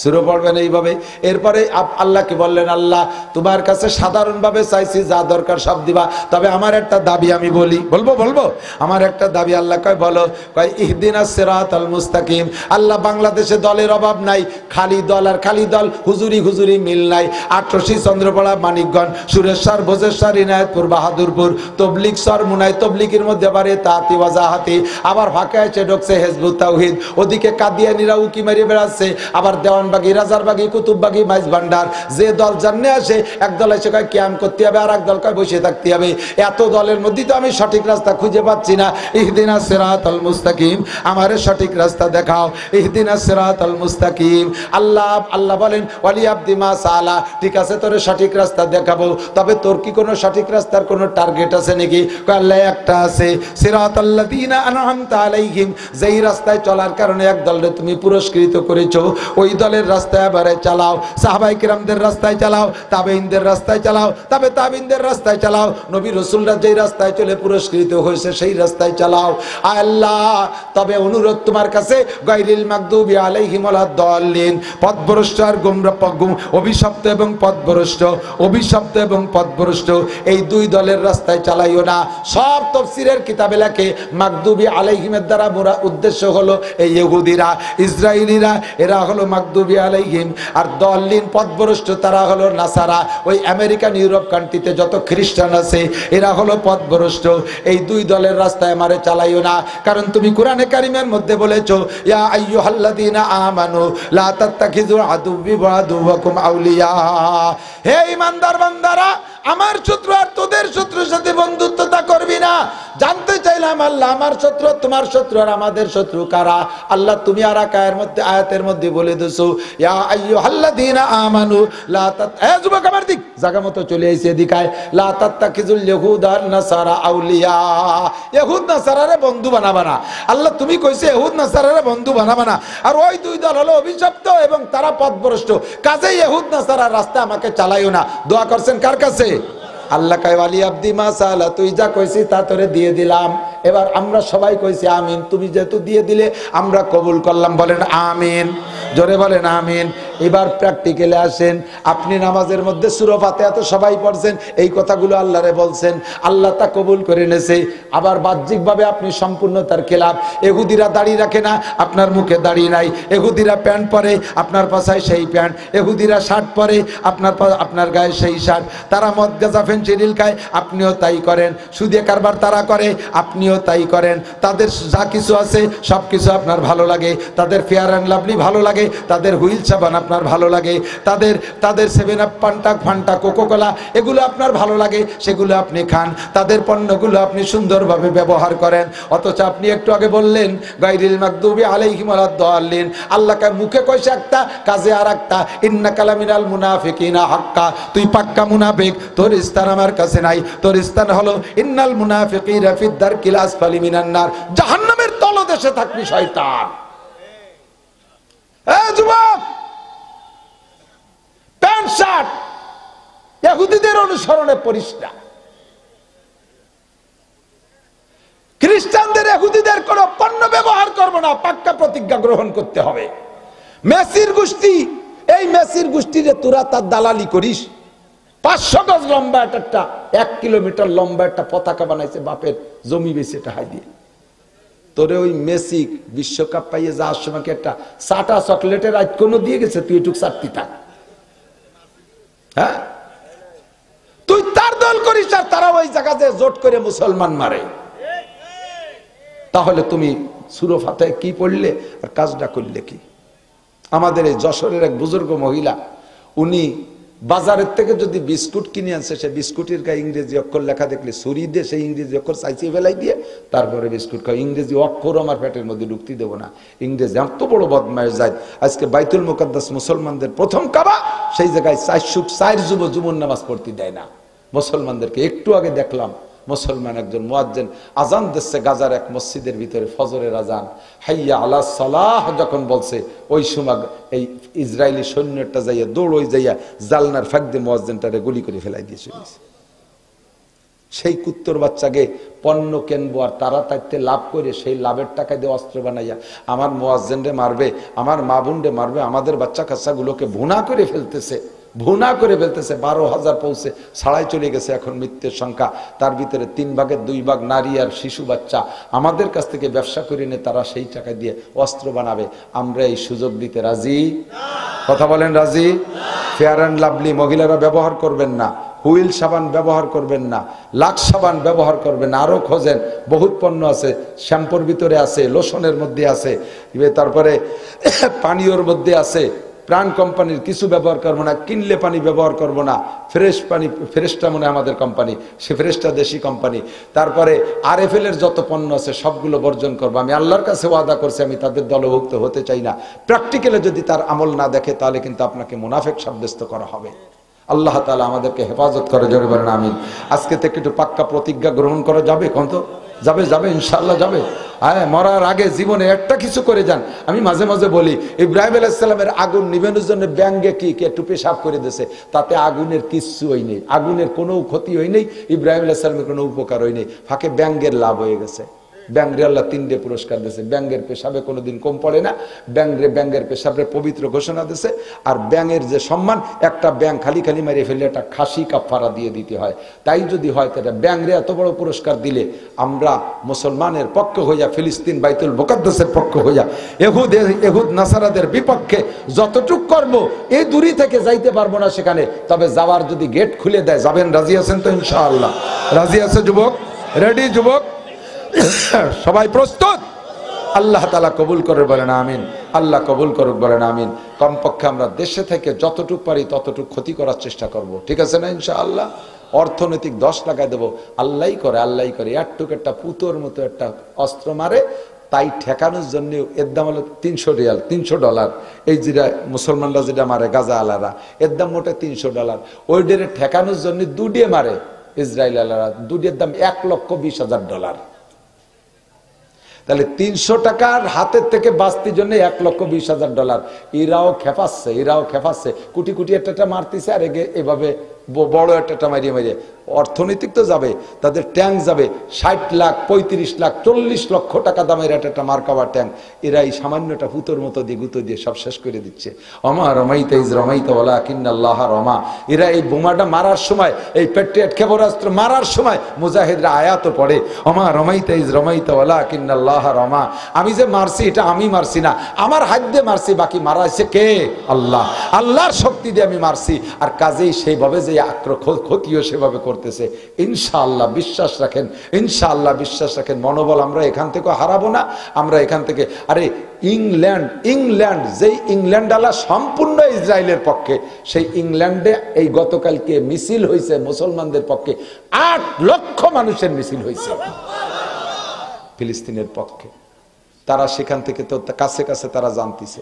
শুরু পড়বেন এইভাবে। এরপরে আল্লাহকে বললেন, আল্লাহ তোমার কাছে সাধারণভাবে চাইছি, যা দরকার সব দিবা, তবে আমার একটা দাবি আমি বলবো আমার একটা দাবি। আল্লাহ কয় বলো? কয় ইহদিনাস সিরাতাল মুস্তাকিম। আল্লাহ বাংলাদেশে দলের অভাব নাই, খালি দল আর খালি দল, হুজুরি মিল নাই। ৮৮ চন্দ্রপাড়া, মানিকগঞ্জ, সুরেশ্বর, ভোজেশ্বর, ইনায়তপুর, বাহাদুরপুর, তবলিগ সরমুনাই, তবলিগের মধ্যে আবার তাতি ওয়াজাহাতি, আবার ফাঁকা এসে ঢুকছে হিজবুত তাওহীদ, ওদিকে কাদিয়ানীরা উকি মারিয়ে বেড়াচ্ছে, আবার দেওয়ান দেওয়ানবাগি, রাজারবাগি, কুতুববাগি, মাইজ ভান্ডার, যে দল জাননে আসে, এক দল এসে কয় ক্যাম করতে হবে, আর এক দল কয় বসে থাকতে হবে। এত দলের মধ্যে তো আমি সঠিক রাস্তা খুঁজে পাচ্ছি না। ইহদিনাস সিরাতাল মুস্তাকিম, আমারে সঠিক রাস্তা দেখাও। ইহদিনাস সিরাতাল মুস্তাকিম। আল্লাহ বলেন ওয়ালি আব্দি মা সালা, ঠিক আছে তোরে সঠিক রাস্তা দেখাবো, তবে তোর কি কোনো সঠিক রাস্তার কোনো টার্গেট আছে নাকি? কয় আল্লাহ একটা আছে, সিরাতাল্লাযিনা আনআমতা আলাইহিম, যেই রাস্তায় চলার কারণে এক দলরে তুমি পুরস্কৃত করেছো, ওই দলের রাস্তায় এবারে চালাও। সাহাবায়ে কিরামদের রাস্তায় চালাও, তাবেঈনদের রাস্তায় চালাও, তাবেঈনদের রাস্তায় চালাও। নবী রাসূলরা যেই রাস্তায় চলে পুরস্কৃত হয়েছে সেই রাস্তায় চালাও। আল্লাহ তবে অনুরোধ তোমার কাছে, গায়রিল মাগদুবি আলাইহিম ওয়ালাদ-দাল্লিন, পথভ্রষ্ট আর গোমরাহ, অভিশপ্ত এবং পথভ্রষ্ট, অভিশপ্ত এবং পথভ্রষ্ট এই দুই দলের রাস্তায় চালাইও না। সব তাফসীরের কিতাবে লেখে মাগদুবি আলাইহিমের দ্বারা উদ্দেশ্য হলো এই ইহুদিরা, ইসরায়েলিরা, এরা হলো মাগদুবি আলাইহিম। আর দাল্লিন পথভ্রষ্ট তারা হলো নাসারা, ওই আমেরিকান ইউরোপ কান্ট্রিতে যত খ্রিস্টান আছে এরা হলো পথভ্রষ্ট। এই দুই দলের রাস্তায় আমারে চালাইও না, কারণ তুমি কোরআনে কারিমের মধ্যে বলেছো ইয়া আইয়ুহাল্লাযীনা আমানু লা তাত্তাখিযু আদুব্বি ওয়া আদুওয়াকুম আউলিয়া, হে ঈমানদার বান্দারা, আমার শত্রু আর তোদের শত্রুর সাথে বন্ধুত্বতা করবি না। জানতে চাইলাম আল্লাহ আমার শত্রু, তোমার শত্রু আর আমাদের শত্রু কারা? আল্লাহ তুমি আর আয়াতের মধ্যে বলে দিছো ইয়া আইয়ুহাল্লাযীনা আমানু লা যুবক আমার দিক জায়গা মতো চলে আইছে এদিকায়, লা তাত্তাখিযুল ইয়াহুদা ওয়ান নাসারা আউলিয়া, ইহুদ নাসারারে বন্ধু বানাবা না। আল্লাহ তুমি কইছে ইহুদ নাসারারে বন্ধু বানাবা না, আর ওই দুই দল হলো অভিশপ্ত এবং তারা পথভ্রষ্ট, কাজেই ইহুদ নাসারার রাস্তা আমাকে চালাইও না। দোয়া করছেন কার কাছে? আল্লাহ কয় ওয়ালি আব্দি মা সালা, তুই যা কইছি তা তোরে দিয়ে দিলাম। এবার আমরা সবাই কইছি আমিন, তুমি যেহেতু দিয়ে দিলে আমরা কবুল করলাম। বলেন আমিন, জোরে বলেন আমিন। এবার প্র্যাকটিক্যালে আসেন, আপনি নামাজের মধ্যে সূরা ফাতিহা তো সবাই পড়ছেন, এই কথাগুলো আল্লাহরে বলছেন, আল্লাহ তা কবুল করে নেছে। আবার বাহ্যিকভাবে আপনি সম্পূর্ণ তার খেলাফ। ইহুদিরা দাড়ি রাখে না, আপনার মুখে দাড়ি নাই। ইহুদিরা প্যান্ট পরে, আপনার পাছায় সেই প্যান্ট। ইহুদিরা শার্ট পরে, আপনার গায়ে সেই শার্ট। তারা মদ গাঁজা ফেনসিডিল খায়, আপনিও তাই করেন। সুদে কারবার তারা করে, আপনিও তাই করেন। তাদের যা কিছু আছে সব কিছু আপনার ভালো লাগে, তাদের ফেয়ার অ্যান্ড লাভলি ভালো লাগে, তাদের হুইল সাবান আপনার ভালো লাগে, তাদের 7 আপ, ফান্টা, কোকোকোলা এগুলো আপনার ভালো লাগে, সেগুলো আপনি খান। তাদের পণ্যগুলো আপনি সুন্দরভাবে ব্যবহার করেন। অথচ আপনি একটু আগে বললেন গায়রিল মাগদুবি আলাইহিম ওয়ালাদ-দাল্লিন, আল্লাহকে মুখে কইছে একটা, কাজে আর একটা। ইন্নাকা লামিনাল মুনাফিকিনা হাক্কা, তুই পাক্কা মুনাফিক, তোর স্থান আমার কাছে নাই। তোর স্থান হলো ইন্নাল মুনাফিকিনা ফিদ দারকিল আসফালি মিনান নার, জাহান্নামের তলদেশে থাকবি শয়তান। এ যুবক, প্যান্ট শার্ট ইহুদিদের অনুসরণে পরিস না। খ্রিস্টানদের ইহুদিদের কোন পণ্য ব্যবহার করবো না, পাক্কা প্রতিজ্ঞা গ্রহণ করতে হবে। মেসির গোষ্ঠী, এই মেসির গোষ্ঠীরে তোরা তার দালালি করিস। 500 গজ লম্বা একটা 1 কিলোমিটার লম্বা একটা পতাকা বানাইছে বাপের জমি বেচে টাকা দিয়ে। তোরে ওই মেসি বিশ্বকাপ পাইয়ে যাওয়ার সময় একটা চাটা চকলেটের আজ কোনো দিয়ে গেছে, তুই এটুক চারটি থাক। হ্যাঁ, তুই তার দল করিস আর তারা ওই জায়গাতে জোট করে মুসলমান মারে। তাহলে তুমি সূরা ফাতিহা কি পড়লে আর কাজটা করলে কি? আমাদের এই যশোরের এক বুজুর্গ মহিলা, উনি বাজারের থেকে যদি বিস্কুট কিনে আনছে, সে বিস্কুটের গায়ে ইংরেজি অক্ষর লেখা দেখলে ছুরি দিয়ে সেই ইংরেজি অক্ষর চাইছে ফেলাই দিয়ে তারপরে বিস্কুট খাও। ইংরেজি অক্ষর আমার পেটের মধ্যে ঢুকতে দেবো না। ইংরেজি এত বড় বদমাইশ যায়। আজকে বাইতুল মুকাদ্দাস মুসলমানদের প্রথম কাবা, সেই জায়গায় 4 যুবন নামাজ পড়তে দেয় না মুসলমানদেরকে। একটু আগে দেখলাম মুসলমান একজন মুয়াজ্জিন আজান দিচ্ছে গাজার এক মসজিদের ভিতরে, ফজরের আজান, হাইয়া আলা সালাহ যখন বলছে, ওই সময় এই ইসরায়েলি সৈন্যটা যাইয়া দৌড়ই যাইয়া জালনার ফাঁক দিয়ে মুয়াজ্জিনটারে গুলি করে ফেলাই দিয়ে চলেছে। সেই কুত্তর বাচ্চাকে পণ্য কেনবো আর তারা তাইতে লাভ করে সেই লাভের টাকা দিয়ে অস্ত্র বানাইয়া আমার মুয়াজ্জিনরে মারবে, আমার মা বোনরে মারবে, আমাদের বাচ্চা কাচ্চাগুলোকে ভুনা করে ফেলতেছে। 12,000 পৌঁছে ছাড়াই চলে গেছে এখন মৃত্যুর সংখ্যা। তার ভিতরে 3 ভাগের 2 ভাগ নারী আর শিশু বাচ্চা। আমাদের কাছ থেকে ব্যবসা করে নিয়ে তারা সেই টাকা দিয়ে অস্ত্র বানাবে। আমরা এই সুযোগ দিতে রাজি? কথা বলেন রাজি? ফেয়ার অ্যান্ড লাভলি মহিলারা ব্যবহার করবেন না, হুইল সাবান ব্যবহার করবেন না, লাক্স সাবান ব্যবহার করবেন না। আরো খোঁজেন, বহুত পণ্য আছে, শ্যাম্পুর ভিতরে আছে, লোশনের মধ্যে আছে, তারপরে পানীয়র মধ্যে আছে, প্রাণ কোম্পানির কিছু ব্যবহার করবো না, কিনলে পানি ব্যবহার করব না, ফ্রেশ পানি, ফ্রেশটা মনে আমাদের কোম্পানি, সে ফ্রেশটা দেশি কোম্পানি। তারপরে RFL এর যত পণ্য আছে সবগুলো বর্জন করবো। আমি আল্লাহর কাছে ওয়াদা করছি আমি তাদের দলভুক্ত হতে চাই না। প্র্যাকটিক্যালে যদি তার আমল না দেখে তাহলে কিন্তু আপনাকে মুনাফিক সাব্যস্ত করা হবে। আল্লাহ তাআলা আমাদেরকে হেফাজত করে, জোরে বলেন আমিন। আজকে থেকে একটু পাক্কা প্রতিজ্ঞা গ্রহণ করা যাবে, কত যাবে? যাবে ইনশাআল্লাহ যাবে। হ্যাঁ, মরার আগে জীবনে একটা কিছু করে যান। আমি মাঝে মাঝে বলি ইব্রাহিম আলাইহিস সালামের আগুন নিভানোর জন্য ব্যাঙ্গে কি একটু পেশাব করে দিয়েছে, তাতে আগুনের কিচ্ছু হয় নেই, আগুনের কোনো ক্ষতি হয় নেই, ইব্রাহিম আলাইহিস সালামের কোনো উপকার হয় নেই, ফাঁকে ব্যাঙ্গের লাভ হয়ে গেছে। ব্যাংরে আল্লাহ 3টে পুরস্কার দিয়েছে। ব্যাঙ্গের পেশাবে কোনোদিন কম পড়ে না, ব্যাঙ্গের পেশাবে পবিত্র ঘোষণা দিয়েছে। আর ব্যাঙের যে সম্মান, একটা ব্যাঙ খালি খালি মেরে ফেলে একটা খাসি কাফারা দিয়ে দিতে হয়। তাই যদি হয় তাহলে ব্যাংরে এত বড় পুরস্কার দিলে আমরা মুসলমানের পক্ষ হইয়া, ফিলিস্তিন বাইতুল মুকাদ্দাসের পক্ষ হইয়া, এহুদ নাসারাদের বিপক্ষে যতটুক করব, এই দূরি থেকে যাইতে পারবো না সেখানে, তবে যাওয়ার যদি গেট খুলে দেয় যাবেন। রাজি আছেন তো ইনশাআল্লাহ? রাজি আছে যুবক? রেডি যুবক? সবাই প্রস্তুত? আল্লাহ তাআলা কবুল করে বলেন আমিন। আল্লাহ কবুল করুক বলেন আমিন। কমপক্ষে আমরা দেশে থেকে যতটুক পারি ততটুক ক্ষতি করার চেষ্টা করব, ঠিক আছে না ইনশাআল্লাহ? অর্থনৈতিক 10 লাগাই দেবো, আল্লাহই করে, আল্লাহই করে। একটুক একটা পুতোর মতো একটা অস্ত্র মারে, তাই ঠেকানোর জন্য এর দাম হলো 300 রিয়াল, $300। এই যেটা মুসলমানরা যেটা মারে গাজা আলারা, এর দাম মোটে $300। ওই ডেরে ঠেকানোর জন্য দুডিয়ে মারে ইসরায়েল আলারা, দুডিয়ের দাম $1,20,000। তাহলে 300 টাকার হাতের থেকে বাঁচতির জন্য $1,20,000। এরাও খেপাচ্ছে, কোটি কোটি একটা মারতেছে, আর এভাবে বড় একটা মারিয়ে অর্থনৈতিক তো যাবে, তাদের ট্যাঙ্ক যাবে 60 লাখ, 35 লাখ, 40 লক্ষ টাকা দামের একটা মার্কাবার ট্যাঙ্ক। এরা এই সামান্যটা ফুতোর মতো দিয়ে গুঁতো দিয়ে সব শেষ করে দিচ্ছে। অমা রমাইতা ইজ রমাইতা ওয়ালাকিন্নাল্লাহ রমা। এরা এই বোমাটা মারার সময়, এই পেট্রিয়ট ক্ষেপণাস্ত্র মারার সময় মুজাহিদরা আয়াত পড়ে, অমা রমাইতা ইজ রমাইতা ওয়ালাকিন্নাল্লাহ রমা। আমি যে মারছি এটা আমি মারছি না, আমার হাত দিয়ে মারছি, বাকি মারাইছে কে? আল্লাহ। আল্লাহর শক্তি দিয়ে আমি মারছি। আর কাজেই সেইভাবে যে ক্ষতিও সেভাবে করতেছে। ইনশাআল্লাহ বিশ্বাস রাখেন, ইনশাআল্লাহ বিশ্বাস রাখেন, মনোবল আমরা এখান থেকে হারাবো না। আমরা এখান থেকে, আরে ইংল্যান্ড যেই ইংল্যান্ড আলা সম্পূর্ণ ইসরায়েলের পক্ষে, সেই ইংল্যান্ডে এই গতকালকে মিছিল হয়েছে মুসলমানদের পক্ষে, 8 লক্ষ মানুষের মিছিল হয়েছে ফিলিস্তিনের পক্ষে। তারা সেখান থেকে তো কাছে কাছে তারা জানতেছে।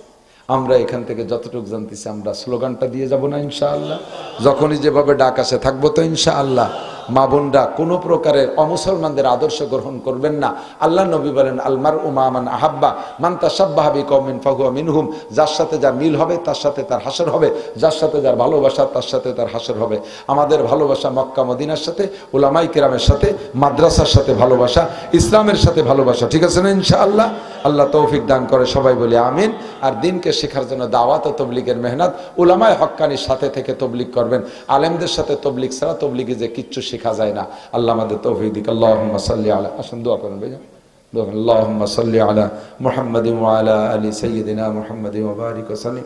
আমরা এখান থেকে যতটুকু জানতেছি আমরা স্লোগানটা দিয়ে যাব না ইনশাআল্লাহ? যখনই যেভাবে ডাক আসে থাকবো তো ইনশাআল্লাহ। মা বোনরা কোনো প্রকারের অমুসলমানদের আদর্শ গ্রহণ করবেন না। আল্লাহ নবী বলেন আলমার উমা মান আহাব্বা মান তাশাব্বাহা বিকওমিন ফাহুয়া মিনহুম। যার সাথে যার মিল হবে তার সাথে তার হাসর হবে, যার সাথে যার ভালোবাসা তার সাথে তার হাসর হবে। আমাদের ভালোবাসা মক্কা মদিনার সাথে, উলামায়ে কেরামের সাথে, মাদ্রাসার সাথে ভালোবাসা, ইসলামের সাথে ভালোবাসা, ঠিক আছে না ইনশাআল্লাহ? আল্লাহ তৌফিক দান করে, সবাই বলে আমিন। আর দিনকে শেখার জন্য দাওয়াত ও তবলিগের মেহনত, উলামায়ে হক্কানির সাথে থেকে তবলিগ করবেন। আলেমদের সাথে তবলিগ ছাড়া তবলিগে যে কিচ্ছু শেখা যায় না। আল্লাহ আমাদের তৌফিক দিক। আল্লাহুম্মা সাল্লি আলা, আসুন দোয়া করুন ভাই। আল্লাহুম্মা সাল্লি আলা মুহাম্মাদিন ওয়া আলা আলি সাইয়্যিদিনা মুহাম্মাদিন ওয়া বারিক ওয়া সাল্লিম।